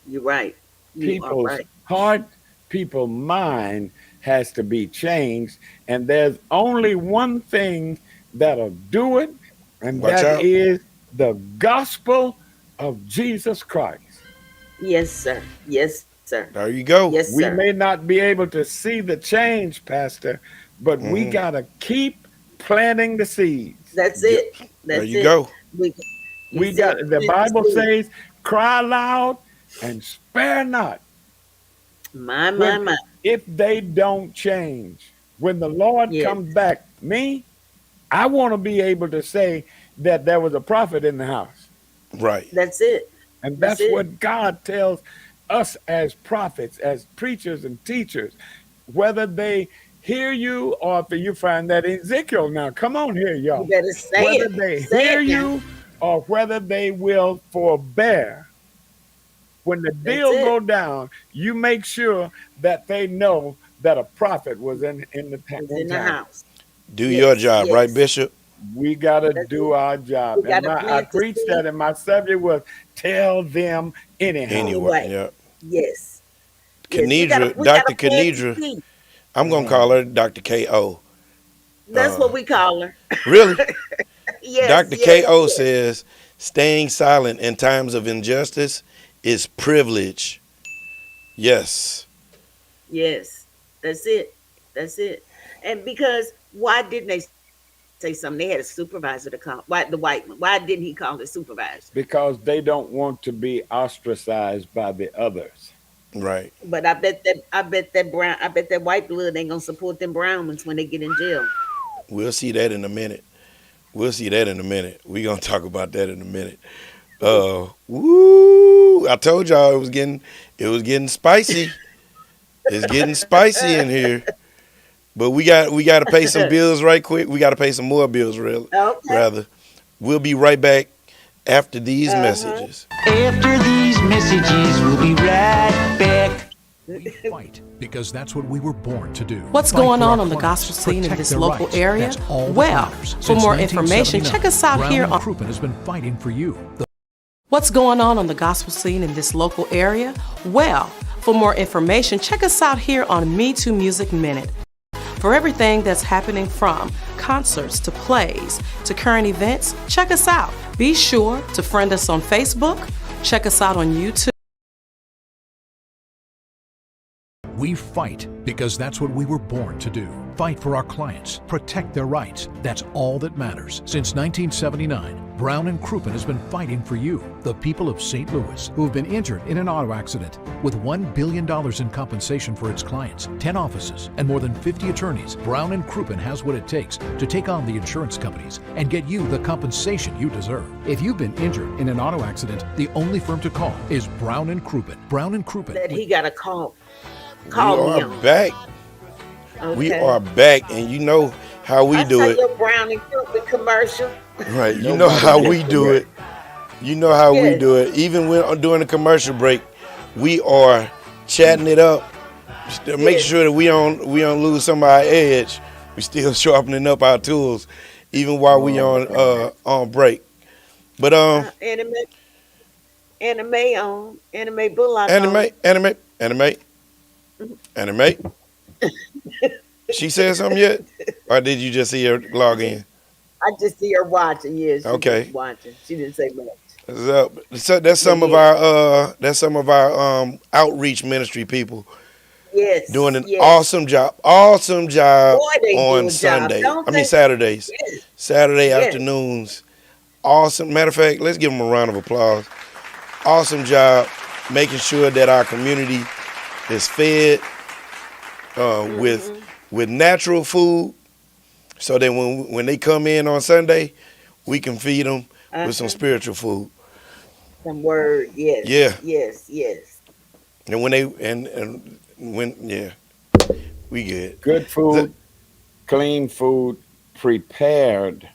You're right. You are People's right. heart, people's mind has to be changed, and there's only one thing that'll do it, and Watch that out. is the gospel of Jesus Christ. Yes, sir. Yes, sir. There you go. Yes, We sir. may not be able to see the change, Pastor, but we Hmm. got to keep planting the seeds. That's Yep. it. There That's you it. go. We, he We said, got, the plant the Bible seed. says, cry loud and spare not. My, When my. if they don't change, when the Lord Yes. comes back, I want to be able to say that there was a prophet in the house. Right. That's it. And That's that's it. what God tells us as prophets, as preachers and teachers, whether they hear you or if you find that in Ezekiel now, come on here, You y'all. better say Whether it. they Say hear it now. you or whether they will forbear. When the That's deal it. go down, you make sure that they know that a prophet was It's in in the town. house. Do your Yes. job, right, Yes. Bishop? We gotta That's do it. our We job. got And to I plant the preached that, seed and my subject was tell them anyhow. Anyway, anyway. yeah. Yes. Yes. Kenedra, We gotta Dr. plant the Kenedra, seed. I'm gonna Uh, call her Dr. K.O. That's what we call her. Really? Yes. Dr. Yes. K.O. Yes. says staying silent in times of injustice is privilege. Yes. Yes. That's it. That's it. And because why didn't they say something? They had a supervisor to call. Why the white one? Why didn't he call the supervisor? because they don't want to be ostracized by the others. Right. But I bet that white blood ain't gonna support them brown ones when they get in jail. We'll see that in a minute. We'll see that in a minute. We're gonna talk about that in a minute. Ooh. Woo! I told y'all it was getting spicy. It's getting spicy in here. But we got to pay some bills right quick. We got to pay some more bills, Okay. rather. We'll be right back after these Uh-huh. messages. After these messages, we'll be right back. We fight because that's what we were born to do. What's Fight going for on our the clients, gospel scene in protect this their local rights. area? That's all that Well, matters. for Since more information, 1979, check us out Brown here and on Crouppen has been fighting for you. What's going on the gospel scene in this local area? Well, for more information, check us out here on Me Too Music Minute. For everything that's happening from concerts to plays to current events, check us out. Be sure to friend us on Facebook, check us out on YouTube. We fight because that's what we were born to do. Fight for our clients, protect their rights. That's all that matters. Since 1979, Brown and Crouppen has been fighting for you, the people of St. Louis, who have been injured in an auto accident. With $1 billion in compensation for its clients, 10 offices, and more than 50 attorneys, Brown and Crouppen has what it takes to take on the insurance companies and get you the compensation you deserve. If you've been injured in an auto accident, the only firm to call is Brown and Crouppen. Brown and Crouppen. That he got a call. We Call me are on. back. Okay. We are back, and you know how we I do saw it. your Brown and Crouppen commercial. Right. You know how we do it. You know how we Yes. do it. Even when during the commercial break, we are chatting it up. Still make Yes. sure that we don't lose some of our edge. We still sharpening up our tools, even while we on break. But Anime on. Anime Bullock anime. on. She said something yet, or did you just see her log in? I just see her watching. Yes. Yeah, Okay. just watching. She didn't say much. So that's some of our outreach ministry people Yes. doing an yes. awesome job Boy, they do on a job, Sunday. don't I mean they? Saturdays, Yes. Saturday Yes. afternoons. Awesome. Matter of fact, let's give them a round of applause. Awesome job making sure that our community is fed with natural food, so that when they come in on Sunday, we can feed them with some spiritual food. Some word. Yes. Yeah. Yes. Yes. And when we good. Good food, clean food, prepared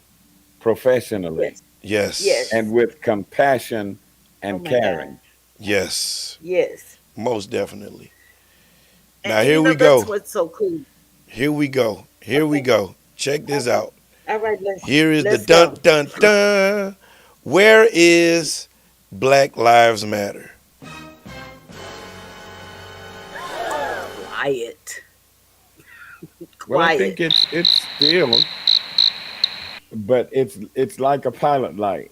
professionally, Yes. Yes. Yes. and with compassion and Oh my caring. God. Yes. Yes. Most definitely. And Now here you know, we go. That's what's so cool. Here we go. Here we go. Check this out. All right. Let's. Here is the let's dun go. dun dun. Where is Black Lives Matter? Quiet. Well, I Quiet. think it's still, but it's like a pilot light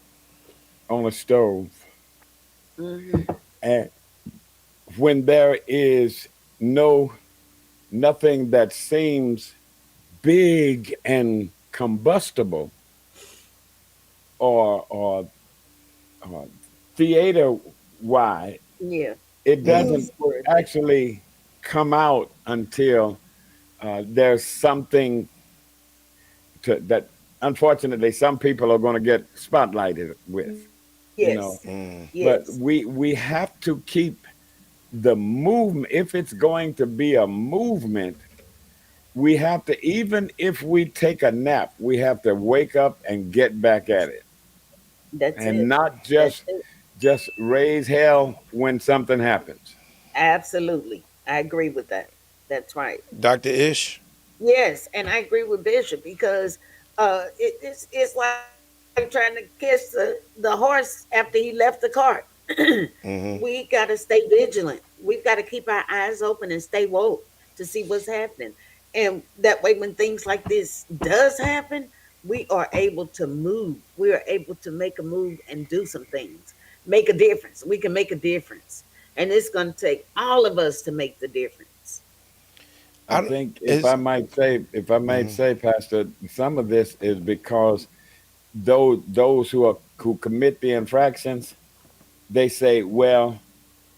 on a stove, and when there is nothing that seems big and combustible or theater wide, Yeah. it doesn't Newsworthy. actually come out until there's something that unfortunately some people are going to get spotlighted with. you know. Yes. But Yes. we have to keep the movement. If it's going to be a movement, we have to, even if we take a nap, we have to wake up and get back at it, That's and it. not That's it. just raise hell when something happens. Absolutely. I agree with that. That's right. Dr. Ish. Yes, and I agree with Bishop because it's like trying to catch the horse after he left the cart. Hmm. We got to stay vigilant. We've got to keep our eyes open and stay woke to see what's happening. And that way, when things like this does happen, we are able to move. We are able to make a move and do some things, make a difference. We can make a difference, and it's going to take all of us to make the difference. I I think is if I might mhm. say, Pastor, some of this is because those who commit the infractions, they say, well,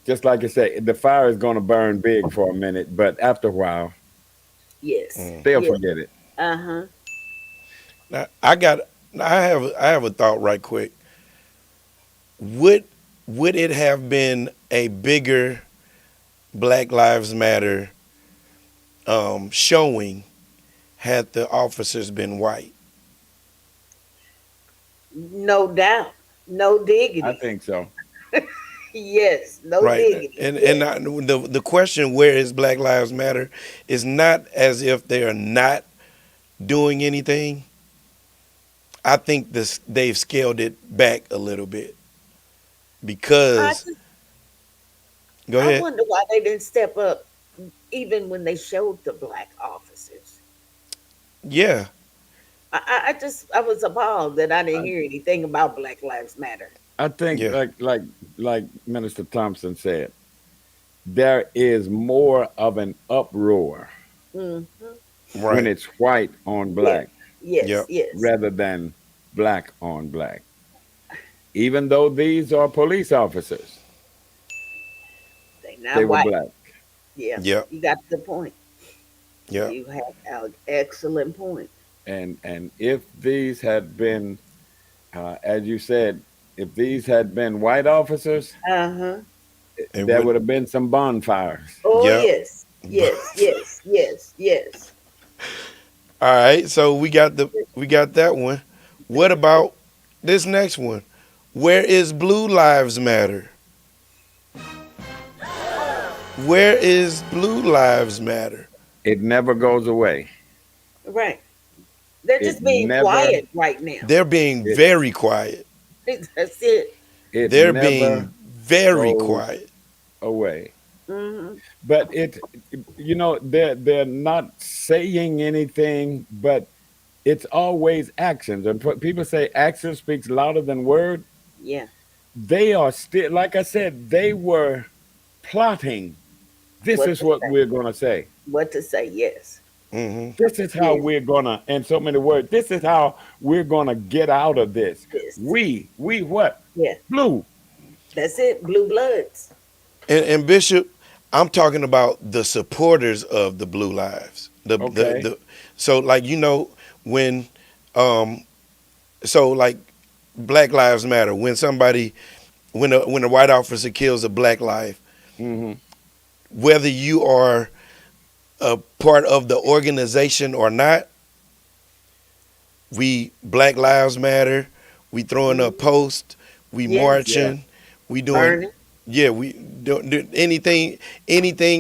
just like I say, the fire is going to burn big for a minute, but after a while, Yes, they'll yes, forget it. uh-huh. Now, I have a thought right quick. Would would it have been a bigger Black Lives Matter showing had the officers been white? No doubt, no I diggity. think so. Yes, no Right. diggity. And Yes, the question, where is Black Lives Matter, is not as if they are not doing anything. I think they've scaled it back a little bit I because just go I ahead. wonder why they didn't step up even when they showed the black officers. Yeah. I was appalled that I didn't hear anything about Black Lives Matter. I think Yeah. like Minister Thompson said, there is more of an uproar Hmm. when Right. it's white on Yes, black yes, Yep. yes. rather than black on black. Even though these are police officers, They they not were white. black. Yeah, Yep. you got the point. Yep. You have an excellent point. And if these had been, as you said, if these had been white officers, Uh huh. It there would. would have been some bonfires. Oh Yep. yes, yes, yes, yes, yes. All right. So we got that one. What about this next one? Where is Blue Lives Matter? Where is Blue Lives Matter? It never goes away. Right. They're It just being never quiet right now. They're being it very quiet. That's it. it They're never being very goes quiet. away. Hmm. But they're not saying anything, but it's always actions. And people say action speaks louder than word. Yeah. They are still, like I said, they were plotting. This What is to what say? we're gonna say. What to say? Yes. Hmm. This is how Yes. we're gonna, in so many words, this is how we're gonna get out of this. Yes. We what? Yeah. Blue. That's it. Blue bloods. And Bishop, I'm talking about the supporters of the Blue Lives. Okay. So like when um so like Black Lives Matter, when a white officer kills a black life, Hmm. whether you are a part of the organization or not, we Black Lives Matter, we throwing up Hmm. posts, we Yes. Yeah. marching, we doing Burning. yeah, we do anything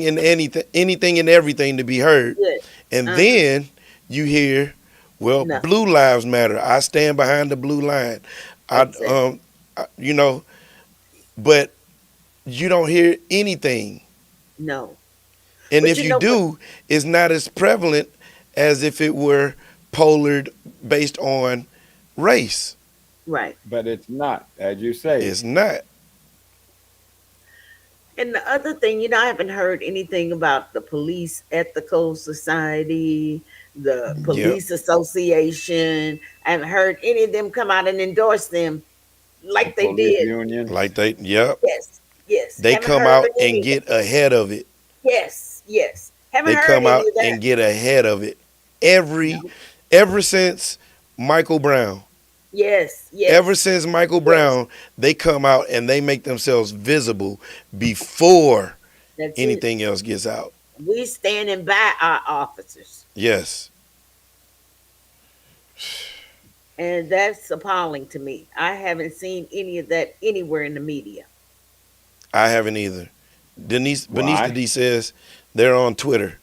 and everything to be heard. Yes. And Uh-huh. then you hear, well, No. Blue Lives Matter. I stand behind the blue line. I Exactly. I- you know, but you don't hear anything. No. And But if you you know what? do, it's not as prevalent as if it were polared based on race. Right. But it's not, as you say. It's not. And the other thing, I haven't heard anything about the Police Ethical Society, the Yep. Police Association. I haven't heard any of them come out and endorse them The like they police did. unions. Yep. Yes. Yes. They Haven't come heard of out and any of get that. ahead of it. Yes. Yes. Haven't They heard come any out of that. and get ahead of it. Every No. ever since Michael Brown. Yes, yes. Ever since Michael Brown, they come out and they make themselves visible before That's it. anything else gets out. We standing by our officers. Yes. And that's appalling to me. I haven't seen any of that anywhere in the media. I haven't either. Benicia Why? D says they're on Twitter.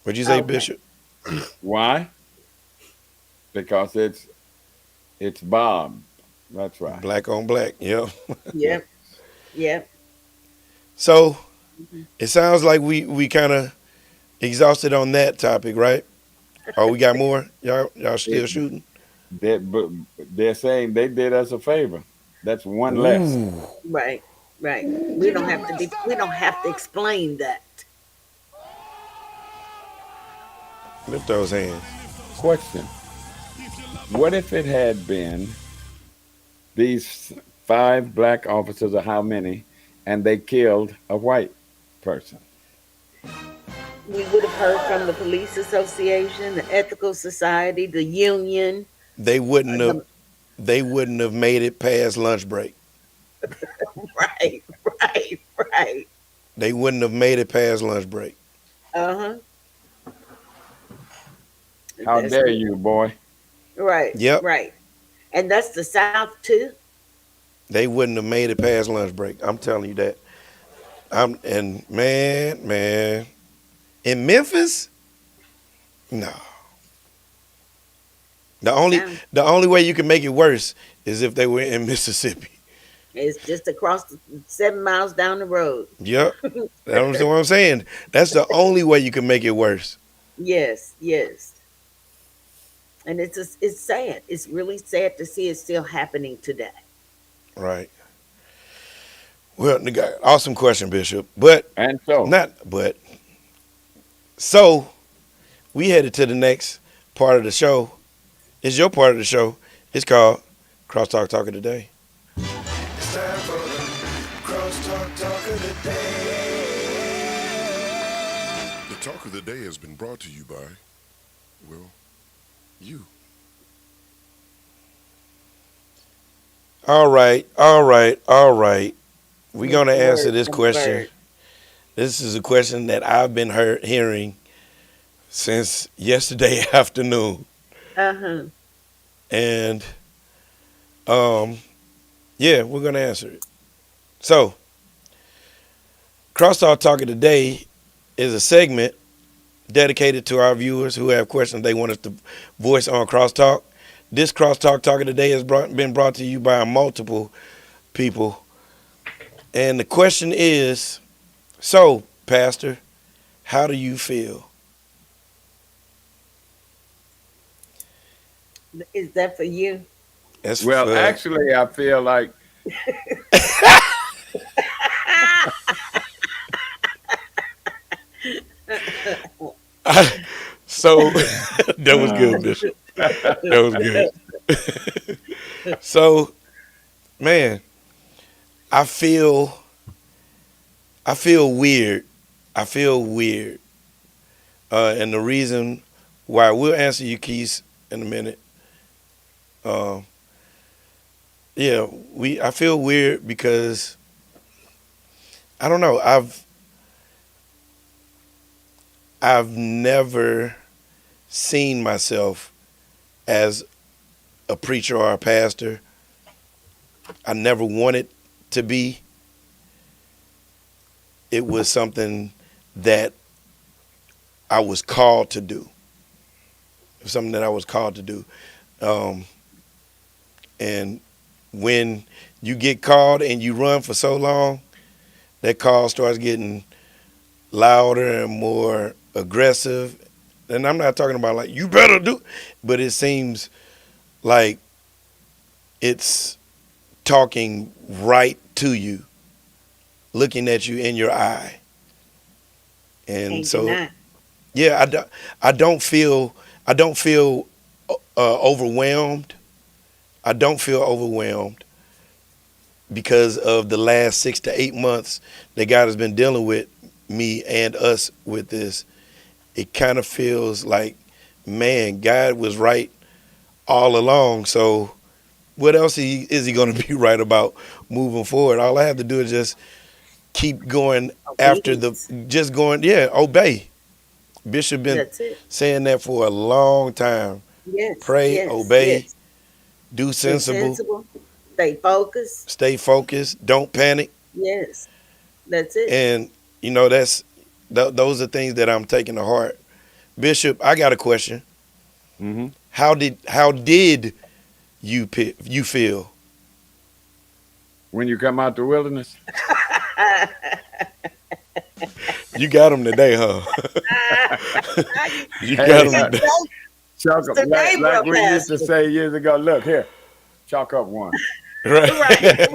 What'd you say, Okay. Bishop? Why? Because it's Bob. That's right. Black on black. Yep. Yep. Yep. So it sounds like we kind of exhausted on that topic, right? Oh, we got more? Y'all still shooting? But they're saying they did us a favor. That's one less. Right. Right. We don't have to we don't have to explain that. Lift those hands. Question. What if it had been these 5 black officers, or how many, and they killed a white person? We would have heard from the police association, the ethical society, the union. They wouldn't have made it past lunch break. Right, right, right. They wouldn't have made it past lunch break. Uh-huh. How dare you, boy? Right. Yep. Right. And that's the South too. They wouldn't have made it past lunch break. I'm telling you that. And man, in Memphis, no. The only way you can make it worse is if they were in Mississippi. It's just across 7 miles down the road. Yep. That's what I'm saying. That's the only way you can make it worse. Yes, yes. And it's sad. It's really sad to see it still happening today. Right. Well, awesome question, Bishop. But so we headed to the next part of the show. It's your part of the show. It's called CrossTalk Talk of the Day. It's time for the CrossTalk Talk of the Day. The talk of the day has been brought to you by, well, you. All right. We're going to answer this question. This is a question that I've been hearing since yesterday afternoon. Uh-huh. And, yeah, we're going to answer it. So, CrossTalk Talk of the Day is a segment dedicated to our viewers who have questions they want us to voice on CrossTalk. This CrossTalk Talk of the Day has been brought to you by multiple people. And the question is, so, Pastor, how do you feel? Is that for you? Well, actually, I feel like so that was good, Bishop. That was good. So, man, I feel weird. I feel weird. And the reason why, we'll answer you, Keith, in a minute. Yeah, I feel weird because I don't know. I've never seen myself as a preacher or a pastor. I never wanted to be. It was something that I was called to do. It was something that I was called to do. And when you get called and you run for so long, that call starts getting louder and more aggressive. And I'm not talking about like, you better do, but it seems like it's talking right to you, looking at you in your eye. And so, yeah, I don't feel overwhelmed. I don't feel overwhelmed because of the last 6 to 8 months that God has been dealing with me and us with this. It kind of feels like, man, God was right all along. So what else is he going to be right about moving forward? All I have to do is just keep going after Obedience. just going, yeah, obey. Bishop been That's it. saying that for a long time. Yes, Pray, yes, obey, yes. do Be sensible, sensible. Stay focused. stay focused, don't panic. Yes, that's it. And those are things that I'm taking to heart. Bishop, I got a question. Hmm. How did you feel? When you come out the wilderness, You got him today, huh? You got hey, him today. chalk up The neighbor like we used to pastor. say years ago. Look here, chalk up one. Right. Right,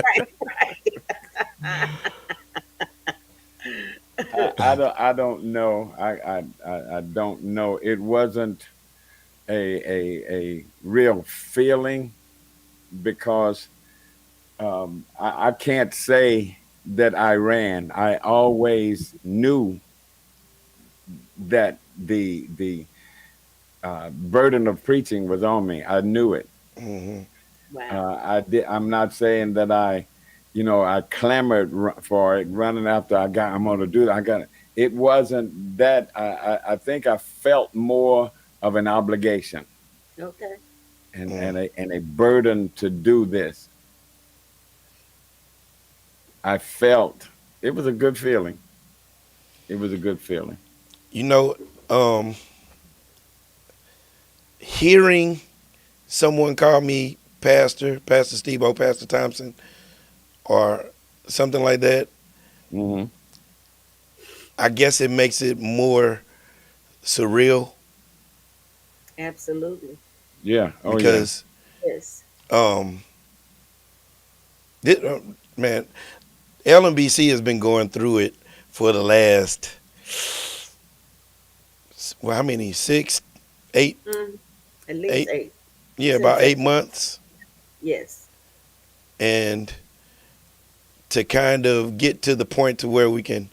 right, right. I don't know. I don't know. It wasn't a real feeling because I can't say that I ran. I always knew that the burden of preaching was on me. I knew it. Hmm. Wow. I'm not saying that I clamored for it, running after I'm going to do that. I got it. It wasn't that. I think I felt more of an obligation Okay. and a burden to do this. I felt it was a good feeling. It was a good feeling. You know, hearing someone call me Pastor STEBO, Pastor Thompson, or something like that, Hmm. I guess it makes it more surreal Absolutely. Yeah. Oh yeah. because, Yes. um, man, LMBC has been going through it for the last, well, how many? 6, 8, Mm, at least 8? 8. Yeah, Since about 8 8. months. Yes. And to kind of get to the point to where we can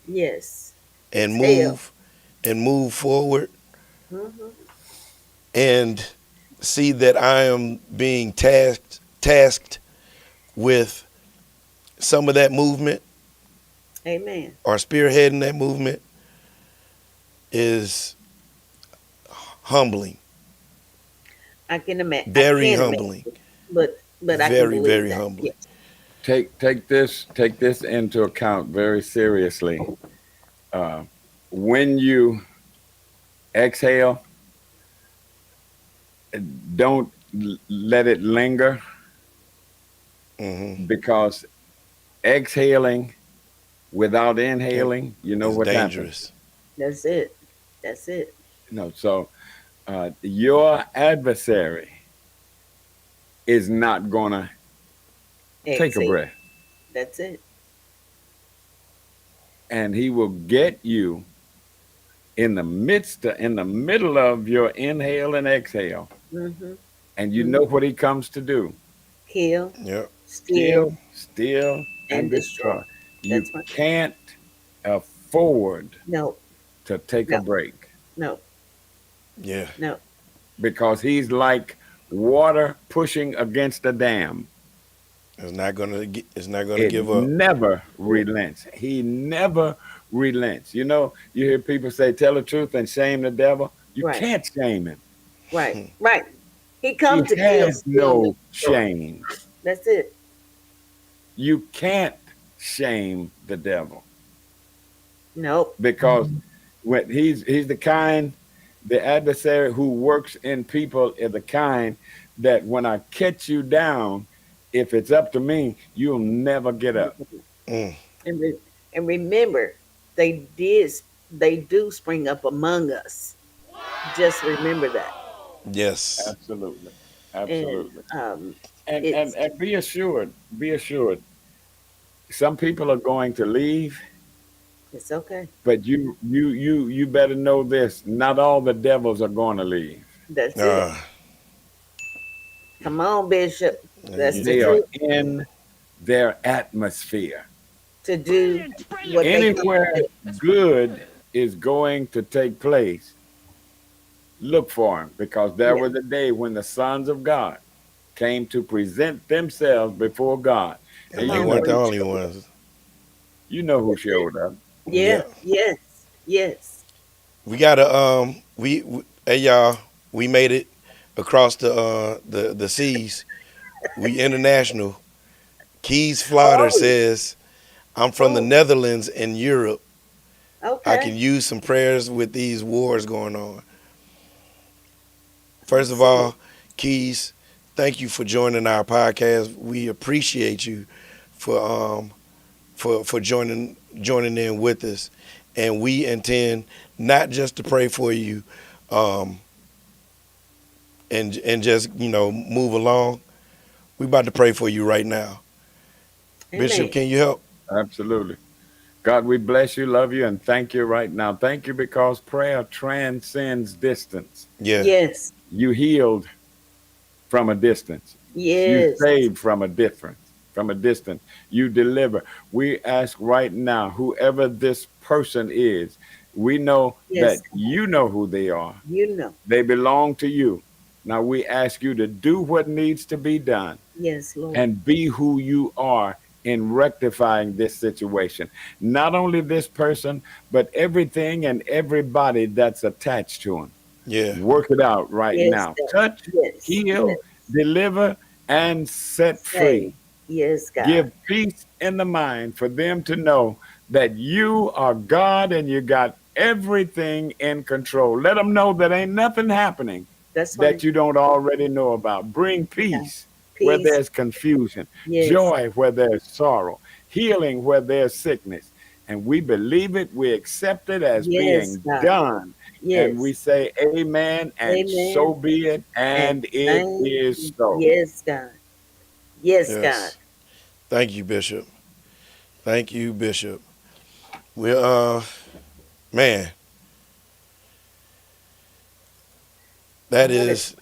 Yes. and Exhale. move forward Hmm. and see that I am being tasked with some of that movement Amen. or spearheading that movement is humbling, I can imagine. I very can't humbling, imagine, but I can very, believe very that. humbling. Yes. Take this into account very seriously. When you exhale, don't let it linger Hmm. because exhaling without And inhaling, you know it's what happens. dangerous. That's it. That's it. So your adversary is not gonna take a Exhale. breath, That's it. and he will get you in the middle of your inhale and exhale, Hmm. and you Hmm. know what he comes to do: Kill, Yep. steal, kill, steal, and and destroy. destroy. You That's right. can't afford No, to take a no, break no, Yeah. no. because he's like water pushing against a dam. It's not gonna It give up. never relents. He never relents. You hear people say, tell the truth and shame the devil. You Right, can't shame him. right, right. He He come to kill, has steal, and no destroy. shame. That's it. You can't shame the devil Nope. because when he's the adversary who works in people is the kind that when I catch you down, if it's up to me, you'll never get up. Mm. And and remember, they did. They do spring up among us. Just remember that. Yes. Absolutely. And Absolutely. And and it's and be assured, some people are going to leave, it's okay. but you better know this: not all the devils are going to leave. That's it. Uh, Come on, Bishop. That's you, the They are truth. in their atmosphere. To do what they come to Anywhere do. good is going to take place, look for him, because there Yeah. was a day when the sons of God came to present themselves before God. And And they Come you on, weren't know, the preach. only ones. who showed up. Yeah. Yeah. Yes. Yes. We gotta we hey y'all, we made it across the seas. We international. Keys Flaughter Oh. says, I'm from the Oh. Netherlands and Europe. I Okay. can use some prayers with these wars going on. First Let's of see. all, Keys, thank you for joining our podcast. We appreciate you for joining in with us, and we intend not just to pray for you, um, and just move along. We about to pray for you right now. Bishop, Amen. can you help? Absolutely. God, we bless you, love you, and thank you right now. Thank you because prayer transcends distance. Yeah. Yes. You healed from a distance. You Yes. saved from a distance. You deliver. We ask right now, whoever this person is, we know Yes. that you know who they are. You know. They belong to you. Now we ask you to do what needs to be done Yes, Lord. and be who you are in rectifying this situation. Not only this person, but everything and everybody that's attached to him. Yeah. Work it out right Yes, now. God. Touch, Yes. heal, Yes. deliver, and set Say. free. Yes, God. Give peace in the mind for them to know that you are God and you got everything in control. Let them know that ain't nothing happening That's that right. you don't already know about. Bring God. peace where Peace. there's confusion, Yes. joy where there's sorrow, healing where there's sickness. And we believe it, we accept it as Yes, being God. done. And we Yes. say, Amen, and so Amen. be it, And and it thank is you. so. Yes, God. Yes, God. Yes. Thank you, Bishop. Thank you, Bishop. We man, that What it, is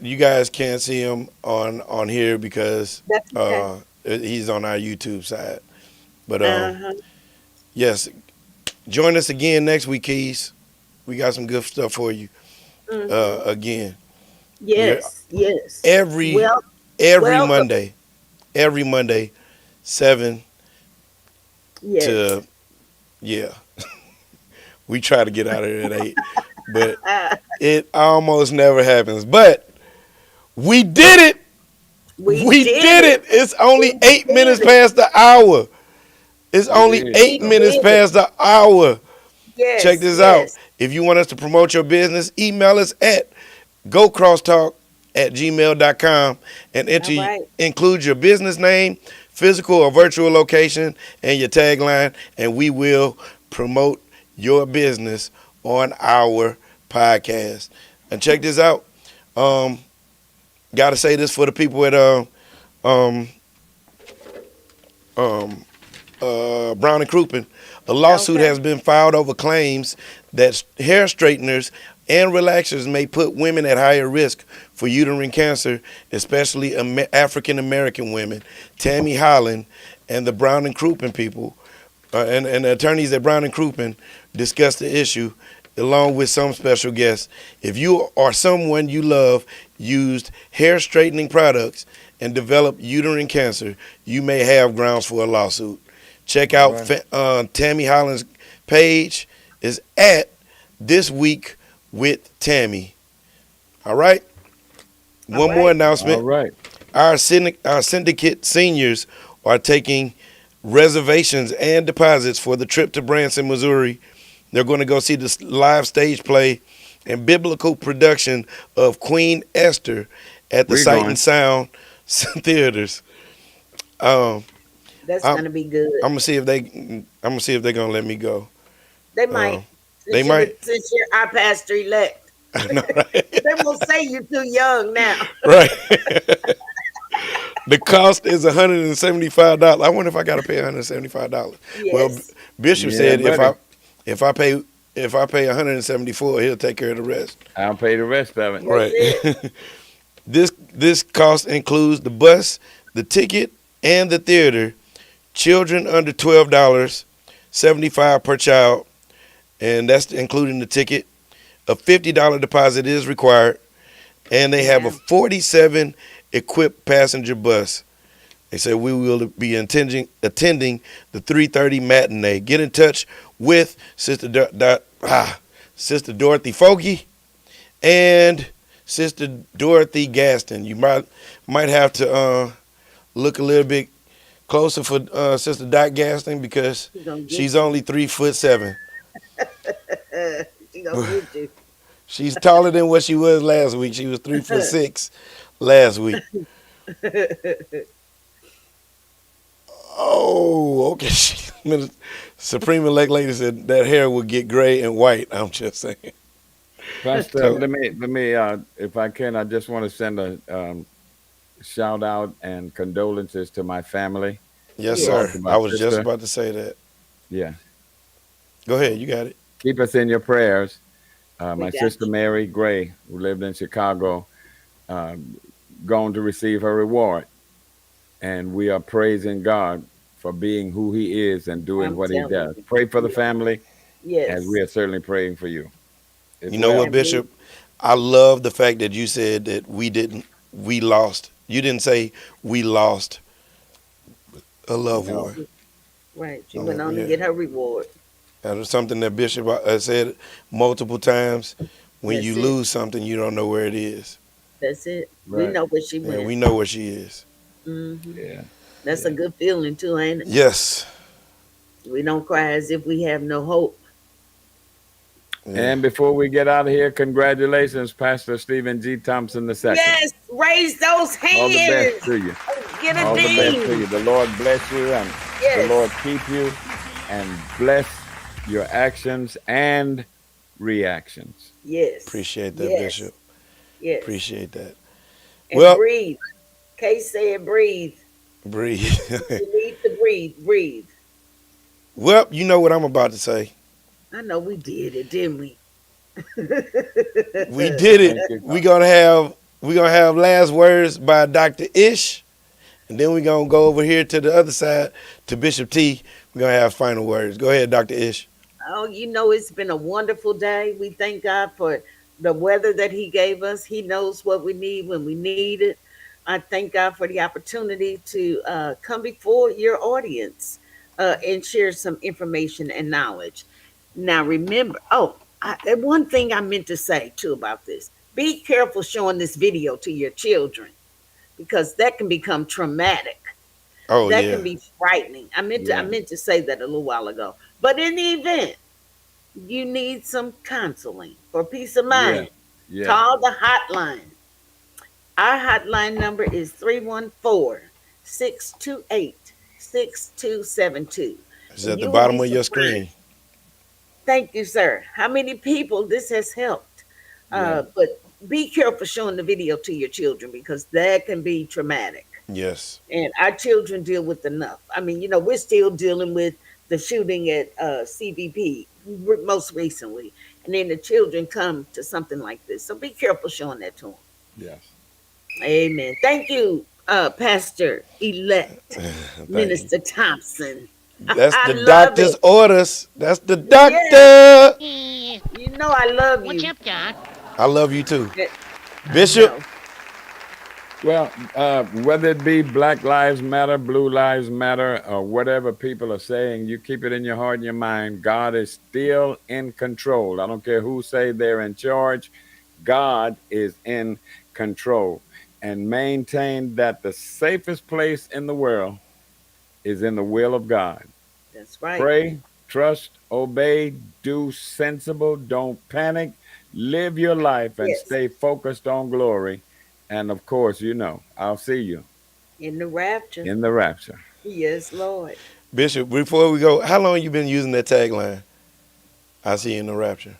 you guys can't see him on here because that's okay. he's on our YouTube side. But Uh-huh. yes, join us again next week, Keys. We got some good stuff for you. Mm-hmm. Again, we're Yes. Yes. every Well, every welcome. Monday, every Monday, 7 Yes. to yeah. We try to get out of here at 8, but it almost never happens. But we did it. We We did did it. it. It's only We 8 minutes did it. past the hour. It's We only did. eight We minutes did it. past the hour. Check Yes. this out. Yes. If you want us to promote your business, email us at gocrosstalk@gmail.com and All right. include your business name, physical or virtual location, and your tagline, and we will promote your business on our podcast. And check this out. Got to say this for the people at um, Brown and Crouppen. A lawsuit Okay. has been filed over claims that hair straighteners and relaxers may put women at higher risk for uterine cancer, especially African American women. Tammy Holland and the Brown and Crouppen people and the attorneys at Brown and Crouppen discussed the issue along with some special guests. If you or someone you love used hair straightening products and developed uterine cancer, you may have grounds for a lawsuit. Check All out right. Tammy Holland's page is at This Week with Tammy. All right? All One more right. All announcement. right. Our syndicate seniors are taking reservations and deposits for the trip to Branson, Missouri. They're going to go see the live stage play and biblical production of Queen Esther at the We're Sight and going. Sound theaters. Um, That's I'm, gonna be good. I'm gonna see if they're gonna let me go. They might. They might. Since you're our pastor elect. I know, right? They will say you're too young now. Right. The cost is $175. I wonder if I got to pay $175. Well, Yes. Bishop Yeah, said buddy. if I pay 174, he'll take care of the rest. I'll pay the rest of it. That's Right. it. This cost includes the bus, the ticket, and the theater. Children under $12, $75 per child, and that's including the ticket. A $50 deposit is required, and they have a 47 equipped passenger bus. They said we will be attending the 3:30 matinee. Get in touch with Sister Dorothy Fogarty and Sister Dorothy Gaston. You might have to look a little bit closer for Sister Dot Gaston because she's only 3'7". She gonna get you. She's taller than what she was last week. She was 3'6" last week. Oh, okay. Supreme Elect Lady said that hair would get gray and white. I'm just saying. Pastor, let me, if I can, I just want to send a shout out and condolences to my family. Yes, sir. I was just about to say that. Yeah. Go ahead. You got it. Keep us in your prayers. My sister Mary Gray, who lived in Chicago, going to receive her reward. And we are praising God for being who he is and doing what he does. Pray for the family. Yes. And we are certainly praying for you. You know what, Bishop? I love the fact that you said that we lost. You didn't say we lost a loved one. Right. She went on to get her reward. That was something that Bishop said multiple times. When you lose something, you don't know where it is. That's it. Right. We know where she went. Yeah, we know where she is. Mm-hmm. Yeah. That's a good feeling too, ain't it? Yes. We don't cry as if we have no hope. Yeah. And before we get out of here, congratulations, Pastor Stephen G. Thompson II. Yes, raise those hands. All the best to you. Get a All ding. the best to you. The Lord bless you and the Lord keep you and bless your actions and reactions. Yes. Appreciate that, Bishop. Yes. Appreciate that. And breathe. Kay said breathe. Breathe. You need to breathe. Breathe. Well, you know what I'm about to say. I know we did it, didn't we? We did it. We're gonna have last words by Dr. Ish, and then we're gonna go over here to the other side to Bishop T. We're gonna have final words. Go ahead, Dr. Ish. Oh, it's been a wonderful day. We thank God for the weather that he gave us. He knows what we need when we need it. I thank God for the opportunity to come before your audience and share some information and knowledge. Now, remember, one thing I meant to say too about this: be careful showing this video to your children because that can become traumatic. Oh, that can be frightening. I meant to say that a little while ago. But in the event you need some counseling for peace of mind, call the hotline. Our hotline number is 314-628-6272. It's at the bottom of your screen. Thank you, sir. How many people this has helped? But be careful showing the video to your children because that can be traumatic. Yes. And our children deal with enough. I mean, we're still dealing with the shooting at CBP most recently. And then the children come to something like this. So be careful showing that to them. Yes. Amen. Thank you, Pastor-elect Minister Thompson. That's the doctor's orders. That's the doctor. Yeah. I love you. What's up, Doc? I love you too. Bishop? Well, whether it be Black Lives Matter, Blue Lives Matter, or whatever people are saying, you keep it in your heart and your mind. God is still in control. I don't care who say they're in charge. God is in control. And maintain that the safest place in the world is in the will of God. That's right. Pray, trust, obey, do sensible, don't panic, live your life and stay focused on glory. And of course, I'll see you in the rapture. In the rapture. Yes, Lord. Bishop, before we go, how long you been using that tagline? I see you in the rapture.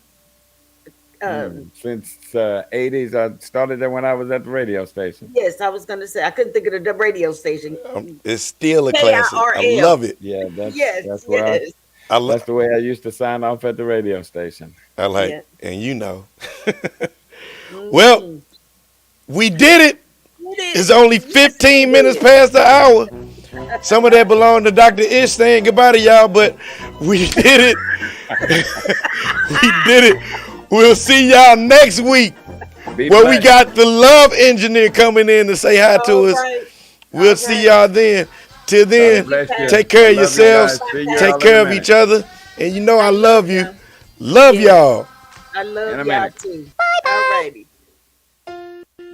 Since 80s, I started that when I was at the radio station. Yes, I was going to say, I couldn't think of the radio station. It's still a classic. I love it. Yeah, that's that's the way I used to sign off at the radio station. I like it. And Well, we did it. It's only 15 minutes past the hour. Some of that belonged to Dr. Ish saying goodbye to y'all, but we did it. We did it. We'll see y'all next week. Be Well, we blessed. got the love engineer coming in to say hi to All us. right. We'll All see right. y'all then. Till then, God bless you. take care of I love you yourselves. guys. See you all Take in care a of minute. each other. And you know I love you. ya. Love Yeah. y'all. I In love a y'all minute. too. All righty.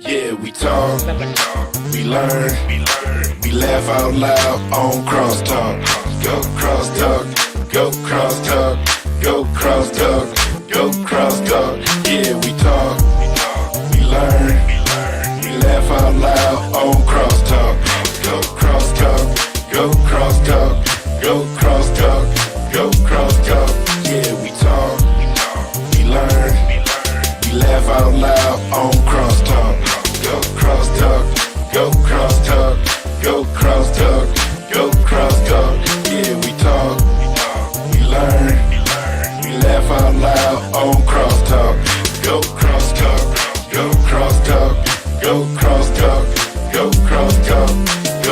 Yeah, we talk, we learn, we laugh out loud on CrossTalk. Go CrossTalk, go CrossTalk, go CrossTalk, go CrossTalk. Yeah, we talk, we learn, we laugh out loud on CrossTalk. Go CrossTalk, go CrossTalk, go CrossTalk, go CrossTalk. Yeah, we talk, we learn, we laugh out loud on CrossTalk. Go CrossTalk, go CrossTalk, go CrossTalk, go CrossTalk. Yeah, we talk, we learn, we laugh out loud on CrossTalk. Go CrossTalk, go CrossTalk, go CrossTalk, go CrossTalk,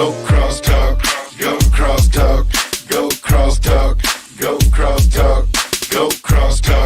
go CrossTalk, go CrossTalk, go CrossTalk, go CrossTalk, go CrossTalk.